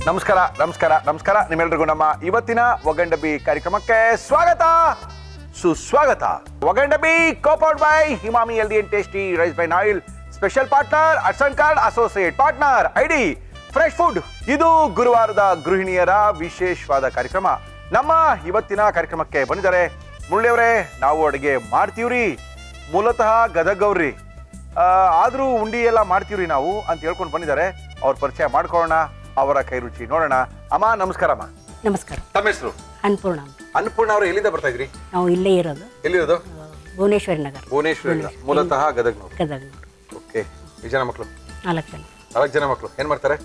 ನಮಸ್ಕಾರ ನಮಸ್ಕಾರ ನಮಸ್ಕಾರ ನಿಮ್ಮೆಲ್ಲರಿಗೂ ನಮ್ಮ ಇವತ್ತಿನ ಒಗಂಡಬಿ ಕಾರ್ಯಕ್ರಮಕ್ಕೆ ಸ್ವಾಗತ ಸುಸ್ವಾಗತ. ಒಗಂಡಬಿ ಕೋಪೌಡ್ ಬೈ ಹಿಮಾಮಿ healthy and tasty rice by oil special partner ಅಟ್ಸನ್ card associate partner ID fresh food. ಇದು ಗುರುವಾರದ ಗೃಹಿಣಿಯರ ವಿಶೇಷವಾದ ಕಾರ್ಯಕ್ರಮ. ನಮ್ಮ ಇವತ್ತಿನ ಕಾರ್ಯಕ್ರಮಕ್ಕೆ ಬಂದಿದ್ದಾರೆ ಮುರಳಿಯವರೇ. ನಾವು ಅಡುಗೆ ಮಾಡ್ತೀವ್ರಿ, ಮೂಲತಃ ಗದಗವ್ರಿ, ಆದರೂ ಉಂಡಿ ಎಲ್ಲ ಮಾಡ್ತೀವ್ರಿ ನಾವು ಅಂತ ಹೇಳ್ಕೊಂಡು ಬಂದಿದ್ದಾರೆ. ಅವ್ರ ಪರಿಚಯ ಮಾಡ್ಕೊಳ್ಳೋಣ, ಅವರ ಕೈ ರುಚಿ ನೋಡೋಣ. ಅಮ್ಮ ನಮಸ್ಕಾರಮ್ಮ. ನಮಸ್ಕಾರ. ತಮ್ಮ ಹೆಸರು? ಅನ್ನಪೂರ್ಣ. ಅನ್ನಪೂರ್ಣ ಅವರು ಎಲ್ಲಿಂದ ಬರ್ತಾ ಇದ್ರಿ? ನಾವು ಇಲ್ಲೇ ಇರೋದು. ಎಲ್ಲಿರೋದು? ಭುವನೇಶ್ವರಿ ನಗರ. ಭುವನೇಶ್ವರಿ, ಮೂಲತಃ ಗದಗ್ನವರು. ಗದಗ್ನವರು. ಓಕೆ. ಎಷ್ಟು ಜನ ಮಕ್ಕಳು? 4 ಜನ. 4 ಜನ ಮಕ್ಕಳು. ಏನ್ ಮಾಡ್ತಾರೆ?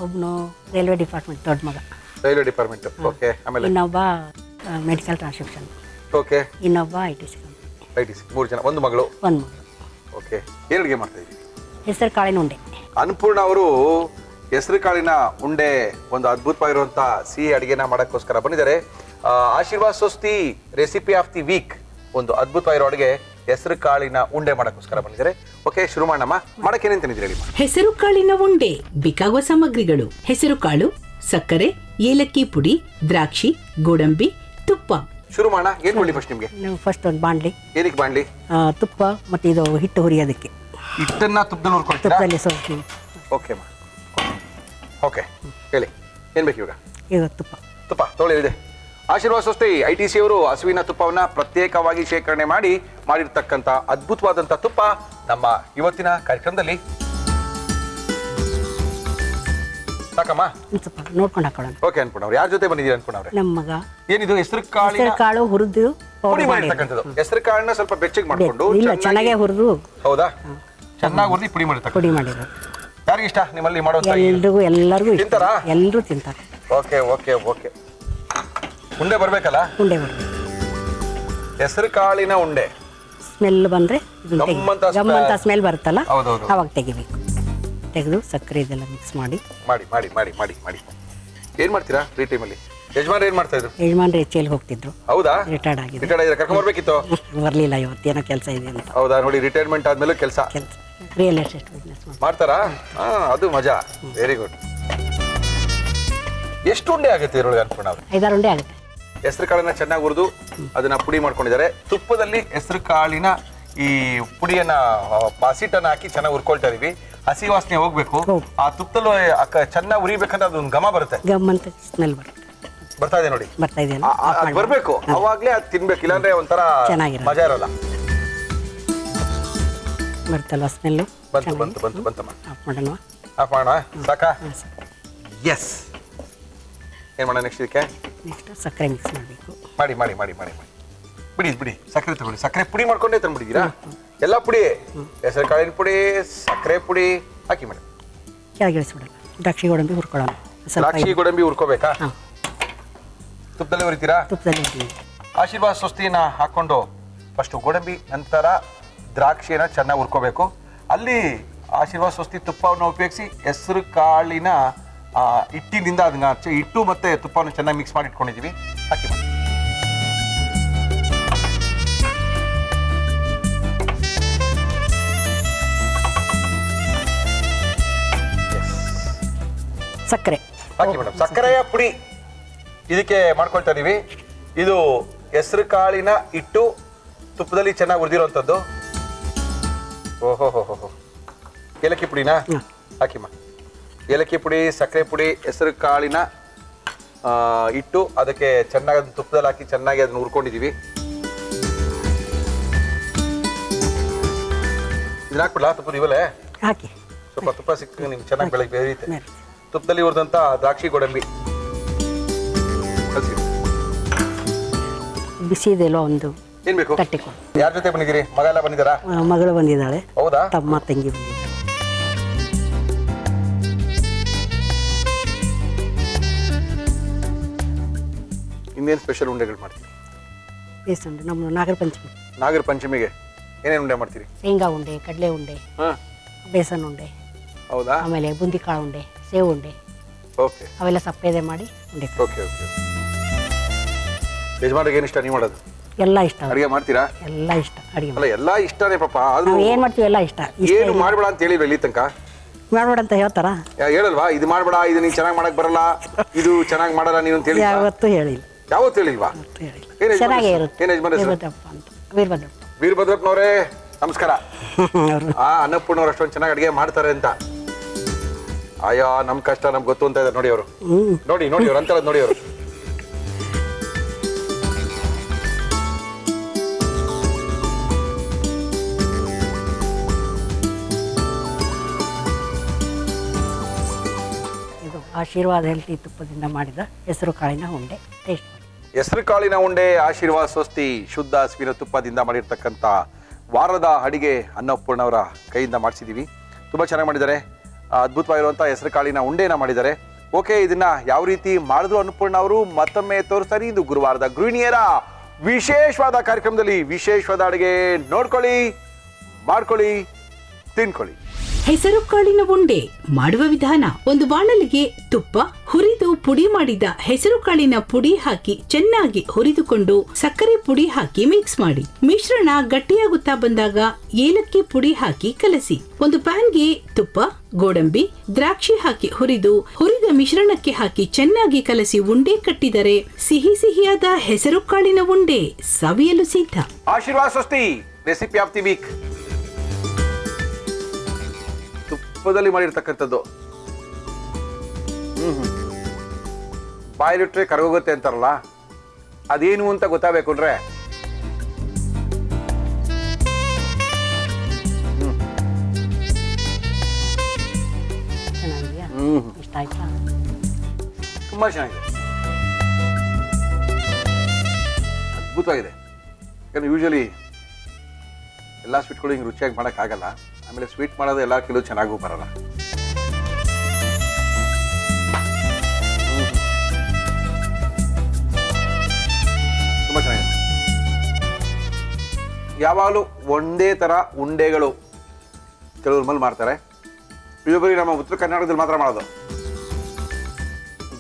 ಒಬ್ಬನು ರೈಲ್ವೆ ಡಿಪಾರ್ಟ್ಮೆಂಟ್ ದೊಡ್ಡ ಮಗ. Railway department. ಓಕೆ. ಆಮೇಲೆ ಇನ್ನೊಬ್ಬ ಮೆಡಿಕಲ್ ಟ್ರಾನ್ಸ್ಕ್ರಿಪ್ಷನ್. ಓಕೆ. ಇನ್ನೊಬ್ಬ ITC. 3 ಜನ, ಒಂದು ಮಗಳು. ಒಂದು ಮಗಳು. ಓಕೆ. ಏನು ಅಡುಗೆ ಮಾಡ್ತಾ ಇದ್ದೀವಿ? ಹೆಸರು ಕಾಳಿನ ಉಂಡೆ. ಅನ್ನಪೂರ್ಣ ಅವರು ಹೆಸರು ಕಾಳಿನ ಉಂಡೆ ಒಂದು ಅದ್ಭುತವಾಗಿರುವಂಥ ಸಿಹಿ ಅಡುಗೆನ ಮಾಡೋಕ್ಕೋಸ್ಕರ ಬಂದಿದ್ದಾರೆ. ಆಶೀರ್ವಾದ್ ಸ್ವಸ್ತಿ ರೆಸಿಪಿ ಆಫ್ ದಿ ವೀಕ್, ಒಂದು ಅದ್ಭುತವಾಗಿರೋ ಅಡುಗೆ ಹೆಸರು ಕಾಳಿನ ಉಂಡೆ ಮಾಡೋಕ್ಕೋಸ್ಕರ ಬಂದಿದ್ದಾರೆ. ಓಕೆ, ಶುರು ಮಾಡೋಣ. ಮಾಡಕ್ಕೆ ಏನೇನು ತಂದಿದ್ದೀರಿ ಹೇಳಿ? ಹೆಸರು ಕಾಳಿನ ಉಂಡೆ ಬೇಕಾಗುವ ಸಾಮಗ್ರಿಗಳು: ಹೆಸರು ಕಾಳು, ಸಕ್ಕರೆ, ಏಲಕ್ಕಿ ಪುಡಿ, ದ್ರಾಕ್ಷಿ, ಗೋಡಂಬಿ, ತುಪ್ಪ. ಶುರು ಮಾಡೋಣ. ಏನು ಮಾಡಿ ಫಸ್ಟ್ ನಿಮಗೆ? ನಾವು ಫಸ್ಟ್ ಒಂದು ಬಾಣಲಿ. ಏನಕ್ಕೆ ಬಾಣಲಿ? ತುಪ್ಪ ಮತ್ತು ಇದು ಹಿಟ್ಟು ಹುರಿಯೋದಕ್ಕೆ. ಹಿಟ್ಟನ್ನ ತುಪ್ಪದಲ್ಲಿ ಹುರ್ಕೊಳ್ತೀರಾ? ತುಪ್ಪದಲ್ಲಿ ಸ್ವಲ್ಪ. ಓಕೆ ಅಮ್ಮ. ಓಕೆ, ಹೇಳಿ ಏನು ಬೇಕು ಇವಾಗ? ಈಗ ತುಪ್ಪ ತೊಗೊಳ್ಳಿ ಇದೆ. ಆಶೀರ್ವಾದ್ ಸ್ವಸ್ತಿ ITC ಅವರು ಹಸುವಿನ ತುಪ್ಪವನ್ನ ಪ್ರತ್ಯೇಕವಾಗಿ ಶೇಖರಣೆ ಮಾಡಿರ್ತಕ್ಕಂಥ ಅದ್ಭುತವಾದಂಥ ತುಪ್ಪ ನಮ್ಮ ಇವತ್ತಿನ ಕಾರ್ಯಕ್ರಮದಲ್ಲಿ. ಸಾಕಮ್ಮ? ತುಪ್ಪ ನೋಡ್ಕೊಂಡು ಹಾಕೊಳ್ಳೋಣ. ಓಕೆ ಅನ್ಪೂರ್ಣ ಅವ್ರು ಯಾರ ಜೊತೆ ಬಂದಿದ್ದೀರಿ? ಅನ್ಪೂರ್ಣ ಅವ್ರೆ, ನಮ್ಮ ಮಗ. ಏನಿದು? ಹೆಸರು ಕಾಳು ಹುರಿದು ಪುಡಿ ಮಾಡಿರ್ತಕ್ಕಂಥದ್ದು. ಹೆಸರು ಕಾಳನ್ನ ಸ್ವಲ್ಪ ಬೆಚ್ಚಗೆ ಮಾಡ್ಕೊಂಡು ಚೆನ್ನಾಗೇ ಹುರಿದು. ಹೌದಾ? ಚೆನ್ನಾಗಿ ಹುರಿದು ಪುಡಿ ಮಾಡಿರ್ತಕ್ಕ. ಪುಡಿ ಮಾಡಿರೋದು. ಯಾರಿಗೆ ಇಷ್ಟ ನಿಮ್ಮಲ್ಲಿ ಮಾಡುವಂತ? ಎಲ್ಲರಿಗೂ ತಿಂತಾರಾ? ಎಲ್ಲರೂ ತಿಂತಾರೆ. Okay okay okay. ಉಂಡೆ ಬರಬೇಕಲ್ಲ? ಉಂಡೆ ಬರಬೇಕು. ಹೆಸರು ಕಾಳಿನ ಉಂಡೆ ಸ್ಮೆಲ್ ಬಂದರೆ ಗಮ್ಮಂತ ಸ್ಮೆಲ್ ಬರುತ್ತಲ್ಲ, ಹೌದೌದು, ಅವಾಗ ತೆಗಿಬೇಕು. ತೆಗೆದು ಸಕ್ಕರೆ ಇದೆಲ್ಲ ಮಿಕ್ಸ್ ಮಾಡಿ ಮಾಡಿ ಮಾಡಿ ಮಾಡಿ ಮಾಡಿ ಮಾಡಿ ಏನು ಮಾಡ್ತೀರಾ ಫ್ರೀ ಟೈಮಲ್ಲಿ? ಯಜಮಾನ್ರು ಏನು ಮಾಡ್ತಾ ಇದ್ರು? ಯಜಮಾನ್ರು HL ಹೋಗ್ತಿದ್ರು. ಹೌದಾ? ರಿಟೈರ್ಡ್ ಆಗಿದೆ. ರಿಟೈರ್ಡ್ ಆಗಿದ್ರೆ ಕರ್ಕೊಂಡ್ ಬರ್ಬೇಕಿತ್ತು. ಬರಲಿಲ್ಲ, ಇವತ್ತೇನೋ ಕೆಲಸ ಇದೆ ಅಂತ. ಹೌದಾ? ನೋಡಿ, ರಿಟೈರ್ಮೆಂಟ್ ಆದ್ಮೇಲೆ ಕೆಲಸ ರಿಯಲ್ ಎಸ್ಟೇಟ್ ಬಿಸ್ನೆಸ್ ಮಾಡ್ತಾರಾ? ಅದು ಮಜಾ. Very good. ಎಷ್ಟು ಉಂಡೆ ಆಗುತ್ತೆ ಇದ್ರೊಳಗೆ ಅನ್ಪೂರ್ಣ ಅವ್ರು? 5-6 ಉಂಡೆ ಆಗುತ್ತೆ. ಹೆಸರು ಕಾಳನ್ನ ಚೆನ್ನಾಗಿ ಹುರಿದು ಅದನ್ನ ಪುಡಿ ಮಾಡ್ಕೊಂಡಿದ್ದಾರೆ. ತುಪ್ಪದಲ್ಲಿ ಹೆಸರು ಕಾಳಿನ ಈ ಪುಡಿಯನ್ನ ಪಾಸಿಟನ್ನ ಹಾಕಿ ಚೆನ್ನಾಗಿ ಹುರ್ಕೊಳ್ತಾ ಇದೀವಿ. ಹಸಿ ವಾಸನೆ ಹೋಗ್ಬೇಕು. ಆ ತುಪ್ಪದಲ್ಲೂ ಚೆನ್ನಾಗಿ ಉರಿಬೇಕಂತ ಅದೊಂದು ಘಮ ಬರುತ್ತೆ. ಗಮ್ಮಂತ ಸ್ಮೆಲ್ ಬರುತ್ತೆ. ಬರ್ತಾ ಇದೆ ನೋಡಿ, ಬರ್ತಾ ಇದೆ. ಬರ್ಬೇಕು, ಅವಾಗ್ಲೇ ಅದು ತಿನ್ಬೇಕು, ಇಲ್ಲಾಂದ್ರೆ ಒಂಥರ ಮಜಾ ಇರಲ್ಲ. ಬರ್ತಲ್ವಾ ಸ್ಮೆಲ್ಲು? ಬಂತು ಬಂತು ಬಂತು ಬಂತಮ್ಮ. ಆಫ್ ಮಾಡೋಣ. ಆಫ್ ಮಾಡೋಣ? ಸಾಕಾ? ಎಸ್. ಏನು ಮಾಡೋಣ ನೆಕ್ಸ್ಟ್? ಇದಕ್ಕೆ ನೆಕ್ಸ್ಟ್ ಸಕ್ಕರೆ ಮಿಕ್ಸ್ ಮಾಡಬೇಕು. ಮಾಡಿ ಮಾಡಿ ಮಾಡಿ ಮಾಡಿ ಮಾಡಿ ಬಿಡಿ ಬಿಡಿ. ಸಕ್ಕರೆ ತಗೊಳ್ಳಿ. ಸಕ್ಕರೆ ಪುಡಿ ಮಾಡ್ಕೊಂಡೇ ತಂದ್ಬಿಟ್ಟಿದ್ದೀರಾ? ಎಲ್ಲ ಪುಡಿ, ಹೆಸರು ಕಾಳಿನ ಪುಡಿ, ಸಕ್ಕರೆ ಪುಡಿ ಹಾಕಿ ಮಾಡಿ ಕೆಳಗಿಳಿಸ್ಬಿಡೋಣ. ದ್ರಾಕ್ಷಿ ಗೋಡಂಬಿ ಹುರ್ಕೊಳ್ಳೋಣ. ದ್ರಾಕ್ಷಿ ಗೋಡಂಬಿ ಹುರ್ಕೋಬೇಕಾ? ಹಾಂ, ತುಪ್ಪದಲ್ಲಿ ಹುರಿತೀರಾ? ತುಪ್ಪದಲ್ಲಿ ಹುರಿ. ಆಶೀರ್ವಾದ್ ಸ್ವಸ್ತಿನ ಹಾಕೊಂಡು ಫಸ್ಟು ಗೋಡಂಬಿ, ನಂತರ ದ್ರಾಕ್ಷಿಯನ್ನು ಚೆನ್ನಾಗಿ ಹುರ್ಕೋಬೇಕು. ಅಲ್ಲಿ ಆಶೀರ್ವಾದ್ ಸ್ವಸ್ತಿ ತುಪ್ಪವನ್ನು ಉಪಯೋಗಿಸಿ ಹೆಸರು ಕಾಳಿನ ಹಿಟ್ಟಿನಿಂದ ಅದನ್ನ ಹಿಟ್ಟು ಮತ್ತೆ ತುಪ್ಪವನ್ನು ಚೆನ್ನಾಗಿ ಮಿಕ್ಸ್ ಮಾಡಿ ಇಟ್ಕೊಂಡಿದ್ದೀವಿ. ಹಾಕಿ ಮಾಡಿ. ಸಕ್ಕರೆ ಹಾಕಿ ಮೇಡಮ್. ಸಕ್ಕರೆಯ ಪುಡಿ ಇದಕ್ಕೆ ಮಾಡ್ಕೊಳ್ತಾ ಇದೀವಿ. ಇದು ಹೆಸರು ಕಾಳಿನ ಹಿಟ್ಟು ತುಪ್ಪದಲ್ಲಿ ಚೆನ್ನಾಗಿ ಹುರಿದಿರೋಂಥದ್ದು. ಓಹೋ ಹೋ ಹೋ. ಏಲಕ್ಕಿ ಪುಡಿನಾ ಹಾಕಿಮ್ಮ. ಏಲಕ್ಕಿ ಪುಡಿ, ಸಕ್ಕರೆ ಪುಡಿ, ಹೆಸರು ಕಾಳಿನ ಹಿಟ್ಟು, ಅದಕ್ಕೆ ಚೆನ್ನಾಗಿ ಅದನ್ನ ತುಪ್ಪದಲ್ಲಿ ಹಾಕಿ ಚೆನ್ನಾಗಿ ಅದನ್ನ ಹುರ್ಕೊಂಡಿದೀವಿ. ಇದನ್ನ ಹಾಕ್ಬಿಡ್ಲಾ ತುಪ್ಪದ ಇವಲ್ಲೇ? ಹಾಕಿ. ಸ್ವಲ್ಪ ತುಪ್ಪ ಸಿಕ್ಕ ನಿಮ್ಗೆ ಚೆನ್ನಾಗಿ ಬೆಳಗ್ಗೆ ಬೇಯುತ್ತೆ. ತುಪ್ಪದಲ್ಲಿ ಹುರಿದಂತ ದ್ರಾಕ್ಷಿ ಗೋಡಂಬಿ ಕಲಸಿ. ಬಿಸಿ ಇದೆಯಲ್ಲ ಒಂದು ಏನ್ ಬೇಕು? ತಟ್ಟಿಕೊಂಡು. ಯಾರ ಜೊತೆ ಬಂದಿದ್ದೀರಿ? ಮಗ ಎಲ್ಲ ಬಂದಿದ್ದಾರಾ? ಮಗಳು ಬಂದಿದ್ದಾಳೆ. ಹೌದಾ? ತಮ್ಮ ತಂಗಿ ಬಂದಿದ್ದಾರೆ. ಇನ್ನೇನು ಸ್ಪೆಷಲ್ ಉಂಡೆಗಳು ಮಾಡ್ತೀವಿ? ಬೇಸನ್ ಉಂಡೆ ನಮ್ಮ ನಾಗರ ಪಂಚಮಿ. ನಾಗರ ಪಂಚಮಿಗೆ ಏನೇನು ಉಂಡೆ ಮಾಡ್ತೀರಿ? ಶೇಂಗಾ ಉಂಡೆ, ಕಡಲೆ ಉಂಡೆ, ಬೇಸನ್ ಉಂಡೆ, ಹೌದಾ? ಆಮೇಲೆ ಬುಂದಿ ಕಾಳು ಉಂಡೆ, ಸೇವು ಉಂಡೆ. ಓಕೆ. ಅವೆಲ್ಲ ಸಪ್ಪೆದೆ ಮಾಡಿ ಉಂಡೆ. Okay okay. ಯಜಮಾನ್ರಿಗೆ ಏನು ಇಷ್ಟ ನೀವು ಮಾಡೋದು? ಎಲ್ಲ ಇಷ್ಟ. ಅಡುಗೆ ಮಾಡ್ತೀರಾ? ಎಲ್ಲ ಇಷ್ಟ ಅಡುಗೆ. ಅಲ್ಲ ಎಲ್ಲ ಇಷ್ಟನೇ ಪಾಪ. ಆದ್ರೂ ಏನು ಮಾಡ್ತೀವಿ ಎಲ್ಲ ಇಷ್ಟ. ಏನು ಮಾಡಬೇಡ ಅಂತ ಹೇಳಿದ್ರು ಇಲ್ಲಿ ತನಕ? ಮಾಡ್ಬೇಡ ಅಂತ ಹೇಳ್ತಾರ? ಹೇಳಲ್ವಾ ಇದು ಮಾಡ್ಬೇಡ, ಇದು ನೀನ್ ಚೆನ್ನಾಗಿ ಮಾಡಕ್ ಬರಲ್ಲ, ಇದು ಚೆನ್ನಾಗಿ ಮಾಡಲ್ಲ ನೀನು ಅಂತ ಹೇಳಿ? ಯಾವತ್ತೂ ಹೇಳಿಲ್ಲ. ಯಾವತ್ತು ಹೇಳಿಲ್ವಾ? ಚೆನ್ನಾಗೇ ಇರುತ್ತೆ. ಏನ್ ಯಜಮಾನ ಹೆಸರು? ವೀರಭದ್ರಪ್ಪ ಅಂತ. ವೀರಭದ್ರಪ್ಪ. ವೀರಭದ್ರಪ್ಪನವರೇ ನಮಸ್ಕಾರ. ಅವರು ಅನ್ನಪೂರ್ಣವ್ರು ಅಷ್ಟೊಂದು ಚೆನ್ನಾಗಿ ಅಡಿಗೆ ಮಾಡ್ತಾರೆ ಅಂತ. ಅಯ್ಯೋ ನಮ್ ಕಷ್ಟ ನಮ್ಗೆ ಗೊತ್ತು ಅಂತ ಇದ್ದಾರೆ ನೋಡಿ ಅವರು. ನೋಡಿ ನೋಡಿ ಅವ್ರು ಅಂತಾರ ನೋಡಿ ಅವರು. ಇದು ಆಶೀರ್ವಾದ ಹೆಲ್ತಿ ತುಪ್ಪದಿಂದ ಮಾಡಿದ ಹೆಸರು ಕಾಳಿನ ಉಂಡೆ. ಟೇಸ್ಟ್ ಮಾಡಿ. ಹೆಸರು ಕಾಳಿನ ಉಂಡೆ ಆಶೀರ್ವಾದ ಸ್ವಸ್ತಿ ಶುದ್ಧ ಹಸುವಿನ ತುಪ್ಪದಿಂದ ಮಾಡಿರ್ತಕ್ಕಂಥ ವಾರದ ಅಡಿಗೆ ಅನ್ನಪೂರ್ಣವರ ಕೈಯಿಂದ ಮಾಡಿಸಿದ್ದೀವಿ. ತುಂಬ ಚೆನ್ನಾಗಿ ಮಾಡಿದ್ದಾರೆ. ಅದ್ಭುತವಾಗಿರುವಂಥ ಹೆಸರು ಕಾಳಿನ ಉಂಡೆನ ಮಾಡಿದ್ದಾರೆ. ಓಕೆ, ಇದನ್ನ ಯಾವ ರೀತಿ ಮಾಡಿದ್ರು ಅನ್ನಪೂರ್ಣ ಅವರು ಮತ್ತೊಮ್ಮೆ ತೋರಿಸ್ತಾರೆ. ಇದು ಗುರುವಾರದ ಗೃಹಿಣಿಯರ ವಿಶೇಷವಾದ ಕಾರ್ಯಕ್ರಮದಲ್ಲಿ ವಿಶೇಷವಾದ ಅಡಿಗೆ ನೋಡ್ಕೊಳ್ಳಿ, ಮಾಡ್ಕೊಳ್ಳಿ, ತಿನ್ಕೊಳ್ಳಿ. ಹೆಸರು ಕಾಳಿನ ಉಂಡೆ ಮಾಡುವ ವಿಧಾನ: ಒಂದು ಬಾಣಲಿಗೆ ತುಪ್ಪ, ಹುರಿದು ಪುಡಿ ಮಾಡಿದ ಹೆಸರು ಕಾಳಿನ ಪುಡಿ ಹಾಕಿ ಚೆನ್ನಾಗಿ ಹುರಿದುಕೊಂಡು ಸಕ್ಕರೆ ಪುಡಿ ಹಾಕಿ ಮಿಕ್ಸ್ ಮಾಡಿ. ಮಿಶ್ರಣ ಗಟ್ಟಿಯಾಗುತ್ತಾ ಬಂದಾಗ ಏಲಕ್ಕಿ ಪುಡಿ ಹಾಕಿ ಕಲಸಿ. ಒಂದು ಪ್ಯಾನ್ಗೆ ತುಪ್ಪ, ಗೋಡಂಬಿ, ದ್ರಾಕ್ಷಿ ಹಾಕಿ ಹುರಿದ ಮಿಶ್ರಣಕ್ಕೆ ಹಾಕಿ ಚೆನ್ನಾಗಿ ಕಲಸಿ ಉಂಡೆ ಕಟ್ಟಿದರೆ ಸಿಹಿ ಸಿಹಿಯಾದ ಹೆಸರು ಕಾಳಿನ ಉಂಡೆ ಸವಿಯಲು ಸಿದ್ಧ. ಆಶೀರ್ವಾದ ಸ್ವಸ್ತಿ ರೆಸಿಪಿ ಆಫ್ ದಿ ವೀಕ್. ತುಪ್ಪದಲ್ಲಿ ಮಾಡಿರ್ತಕ್ಕಂಥದ್ದು. ಬಾಯಿಲಿಟ್ರೆ ಕರಗೋಗುತ್ತೆ ಅಂತಾರಲ್ಲ, ಅದೇನು ಅಂತ ಗೊತ್ತಾಗಬೇಕು ಅಂದ್ರೆ ಚೆನ್ನಾಗಿದೆಯಾ? ಇಷ್ಟ ಆಯ್ತಾ? ತುಂಬಾ ಚೆನ್ನಾಗಿದೆ, ಅದ್ಭುತವಾಗಿದೆ. ಯಾಕಂದ್ರೆ ಯೂಶಲಿ ಎಲ್ಲ ಸ್ವೀಟ್ಗಳು ಹಿಂಗೆ ರುಚಿಯಾಗಿ ಮಾಡೋಕ್ಕಾಗಲ್ಲ. ಆಮೇಲೆ ಸ್ವೀಟ್ ಮಾಡೋದು ಎಲ್ಲ ಕೆಲವು ಚೆನ್ನಾಗೂ ಬರಲ್ಲ. ತುಂಬ ಚೆನ್ನಾಗಿದೆ. ಯಾವಾಗಲೂ ಒಂದೇ ಥರ ಉಂಡೆಗಳು ಕೆಲವ್ರ ಮೇಲೆ ಮಾಡ್ತಾರೆ. ಇದು ಬರೀ ನಮ್ಮ ಉತ್ತರ ಕರ್ನಾಟಕದಲ್ಲಿ ಮಾತ್ರ ಮಾಡೋದು.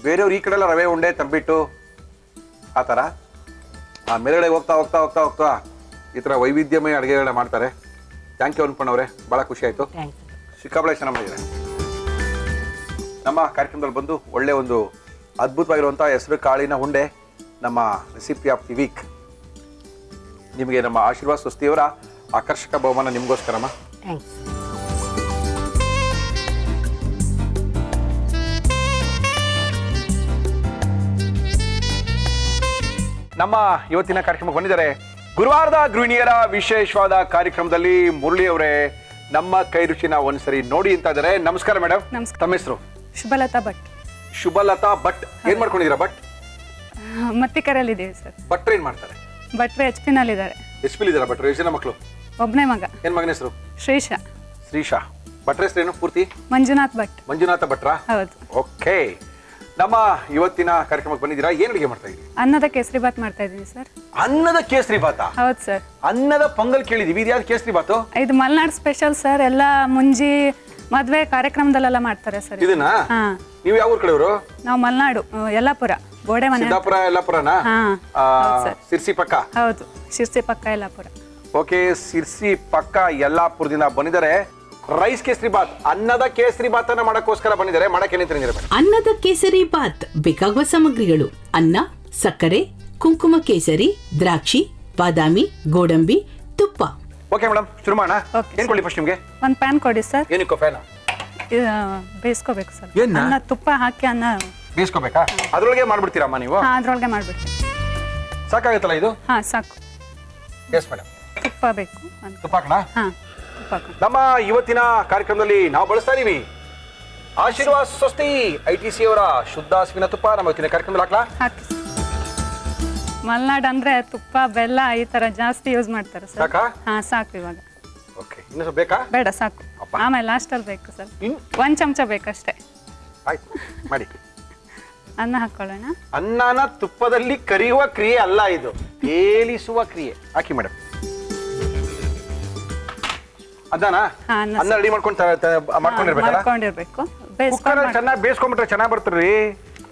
ಬೇರೆಯವ್ರು ಈ ಕಡೆ ಎಲ್ಲ ರವೆ ಉಂಡೆ ತಂಬಿಟ್ಟು ಆ ಥರ ಆ ಮೇಲ್ಗಡೆ ಹೋಗ್ತಾ ಹೋಗ್ತಾ ಹೋಗ್ತಾ ಹೋಗ್ತಾ ಈ ಥರ ವೈವಿಧ್ಯಮಯ ಅಡುಗೆಗಳನ್ನ ಮಾಡ್ತಾರೆ. ಥ್ಯಾಂಕ್ ಯು ಅನ್ನಪೂರ್ಣವ್ರೆ, ಭಾಳ ಖುಷಿ ಆಯಿತು. ಸಿಕ್ಕಾಪಟ್ಟೆ ಚೆನ್ನಾಗಿ ಮಾಡಿದ್ದಾರೆ. ನಮ್ಮ ಕಾರ್ಯಕ್ರಮದಲ್ಲಿ ಬಂದು ಒಳ್ಳೆ ಒಂದು ಅದ್ಭುತವಾಗಿರುವಂಥ ಹೆಸರು ಕಾಳಿನ ಉಂಡೆ ನಮ್ಮ ರೆಸಿಪಿ ಆಫ್ ದಿ ವೀಕ್. ನಿಮಗೆ ನಮ್ಮ ಆಶೀರ್ವಾದ ಸ್ವಸ್ತಿಯವರ ಆಕರ್ಷಕ ಬಹುಮಾನ ನಿಮಗೋಸ್ಕರಮ್ಮ. ಥ್ಯಾಂಕ್ಸ್. ನಮ್ಮ ಇವತ್ತಿನ ಕಾರ್ಯಕ್ರಮಕ್ಕೆ ಬಂದಿದ್ದಾರೆ ಗುರುವಾರದ ಗೃಹಿಣಿಯರ ವಿಶೇಷವಾದ ಕಾರ್ಯಕ್ರಮದಲ್ಲಿ ಮುರಳಿ ಅವರೇ. ನಮ್ಮ ಕೈ ರುಚಿನ ಒಂದ್ಸರಿ ನೋಡಿ ಅಂತ ಇದ್ದಾರೆ. ನಮಸ್ಕಾರ ಮೇಡಮ್. ನಮಸ್ಕಾರ. ತಮ್ಮ ಹೆಸರು? ಶುಭಲತಾ ಭಟ್. ಶುಭಲತಾ ಭಟ್. ಏನ್ ಮಾಡ್ಕೊಂಡಿದ್ದೀರಾ ಭಟ್? ಮತ್ತಿಕರಲ್ಲಿದ್ದೀವಿ ಸರ್. ಭಟ್ರು ಏನ್ ಮಾಡ್ತಾರೆ? ಭಟ್ರು HP ನಲ್ಲಿದ್ದಾರೆ. ಎಸ್ಪಿಲ್ ಇದಾರ ಭಟ್ರು? ಎಷ್ಟು ಜನ ಮಕ್ಕಳು? ಒಬ್ಬನೇ ಮಗ. ಏನ್ ಮಗನ ಹೆಸರು? ಶ್ರೀಶಾ. ಶ್ರೀಶಾ. ಭಟ್ರ ಹೆಸರೇನು ಪೂರ್ತಿ? ಮಂಜುನಾಥ್ ಭಟ್. ಮಂಜುನಾಥ ಭಟ್ರ? ಹೌದು. ಓಕೆ. ನಮ್ಮ ಇವತ್ತಿನ ಕಾರ್ಯಕ್ರಮಕ್ಕೆ ಬಂದಿದ್ದೀರಾ. ಏನ್ ಅಡುಗೆ ಮಾಡ್ತಾ ಇದ್ದೀರಿ? ಅನ್ನದ ಕೇಸರಿ ಬಾತ್ ಮಾಡ್ತಾ ಇದ್ದೀನಿ ಸರ್. ಅನ್ನದ ಕೇಸರಿ ಬಾತ? ಹೌದು ಸರ್. ಅನ್ನದ ಪೊಂಗಲ್ ಕೇಳಿದೀವಿ, ಇದು ಯಾವ್ದು ಕೇಸರಿ ಬಾತು? ಇದು ಮಲೆನಾಡು ಸ್ಪೆಷಲ್ ಸರ್. ಎಲ್ಲ ಮುಂಜಿ ಮದ್ವೆ ಕಾರ್ಯಕ್ರಮದಲ್ಲೆಲ್ಲ ಮಾಡ್ತಾರೆ ಸರ್. ಇದನ್ನ ಹಾ. ನೀವು ಯಾವ ಊರ್ ಕಡೆಯವರು? ನಾವು ಮಲೆನಾಡು, ಯಲ್ಲಾಪುರ, ಗೋಡೆ ಮನೆ. ಸಿದ್ದಾಪುರ ಯಲ್ಲಾಪುರನಾ? ಹಾ. ಹೌದು ಸರ್. ಸಿರ್ಸಿ ಪಕ್ಕ? ಹೌದು, ಶಿರ್ಸಿ ಪಕ್ಕ ಯಲ್ಲಾಪುರ. ಓಕೆ, ಸಿರ್ಸಿ ಪಕ್ಕ ಯಲ್ಲಾಪುರದಿಂದ ಬಂದಿದ್ದಾರೆ. ರೈಸ್ ಕೇಸರಿ ಬಾತ್, ಅನ್ನದ ಕೇಸರಿ ಬಾತ್ ಅನ್ನ ಮಾಡಕ್ಕೋಸ್ಕರ ಬಂದಿದ್ದಾರೆ. ಮಾಡಕ್ಕೆ ಏನೇನು? ಅನ್ನದ ಕೇಸರಿ ಬಾತ್ ಬೇಕಾಗುವ ಸಾಮಗ್ರಿಗಳು: ಅನ್ನ, ಸಕ್ಕರೆ, ಕುಂಕುಮ ಕೇಸರಿ, ದ್ರಾಕ್ಷಿ, ಬಾದಾಮಿ, ಗೋಡಂಬಿ, ತುಪ್ಪ. ಓಕೆ ಮೇಡಮ್, ಶುರು ಮಾಡೋಣ. Okay, ಏನ್ ಕೊಡಿ ಫಸ್ಟ್ ನಿಮ್ಗೆ? ಒಂದು ಪ್ಯಾನ್ ಕೊಡಿ ಸರ್. ಏನಕ್ಕೋ ಫ್ಯಾನ್? ಬೇಯಿಸ್ಕೋಬೇಕು ಸರ್. ಏನ್ನ? ಅನ್ನ ತುಪ್ಪ ಹಾಕಿ ಅನ್ನ ಬೇಯಿಸ್ಕೋಬೇಕಾ? ಅದ್ರೊಳಗೆ ಮಾಡ್ಬಿಡ್ತೀರಮ್ಮ ನೀವು? ಹಾ, ಅದ್ರೊಳಗೆ ಮಾಡ್ಬಿಡ್ತೀನಿ. ಸಾಕಾಗತ್ತಲ್ಲ ಇದು? ಹಾ, ಸಾಕು. Yes madam. ತುಪ್ಪ ಬೇಕು. ತುಪ್ಪ ಹಾಕೋಣ? ಹಾ, ತುಪ್ಪ ಹಾಕೋಣ. ನಮ್ಮ ಇವತ್ತಿನ ಕಾರ್ಯಕ್ರಮದಲ್ಲಿ ನಾವು ಬಳಸ್ತಾ ಇದೀವಿ ಆಶೀರ್ವಾದ ಸ್ವಸ್ತಿ ITC ಅವರ ಶುದ್ಧ ಹಸುವಿನ ತುಪ್ಪ. ನಮ್ಮ ಇವತ್ತಿನ ಕಾರ್ಯಕ್ರಮದಲ್ಲಿ ಹಾಕ್ಲಾ? ಹಾಕಿ. ಮಲೆನಾಡು ಅಂದ್ರೆ ತುಪ್ಪ, ಬೆಲ್ಲ ಈ ತರ ಜಾಸ್ತಿ ಯೂಸ್ ಮಾಡ್ತಾರೆ ಸರ್. ಸಾಕಾ? ಹಾ, ಸಾಕು ಇವಾಗ. ಓಕೆ, ಇನ್ನೂ ಸ್ವಲ್ಪ ಬೇಕಾ? ಬೇಡ, ಸಾಕು. ಅಪ್ಪ. ಆಮೇಲೆ ಲಾಸ್ಟಲ್ಲಿ ಬೇಕು ಸರ್. ಇನ್ 1 ಚಮಚ ಬೇಕಷ್ಟೇ. ಆಯ್ತು, ಮಾಡಿ. ಅನ್ನ ಹಾಕೊಳ್ಳೋಣ. ಅನ್ನನ ತುಪ್ಪದಲ್ಲಿ ಕರಿಯುವ ಕ್ರಿಯೆ ಅಲ್ಲ ಇದು, ತೇಲಿಸುವ ಕ್ರಿಯೆ. ಹಾಕಿ ಮೇಡಮ್. ಅದನ್ನ ಹಾ, ಅನ್ನ ಅನ್ನ ರೆಡಿ ಮಾಡ್ಕೊಂಡಿರ್ಬೇಕಲ್ಲ? ಮಾಡ್ಕೊಂಡಿರ್ಬೇಕು. ಕುಕ್ಕರ್ ಚೆನ್ನಾಗಿ ಬೇಯಿಸ್ಕೊಂಡ್ಬಿಟ್ರೆ ಚೆನ್ನಾಗಿ ಬರ್ತೀರಿ.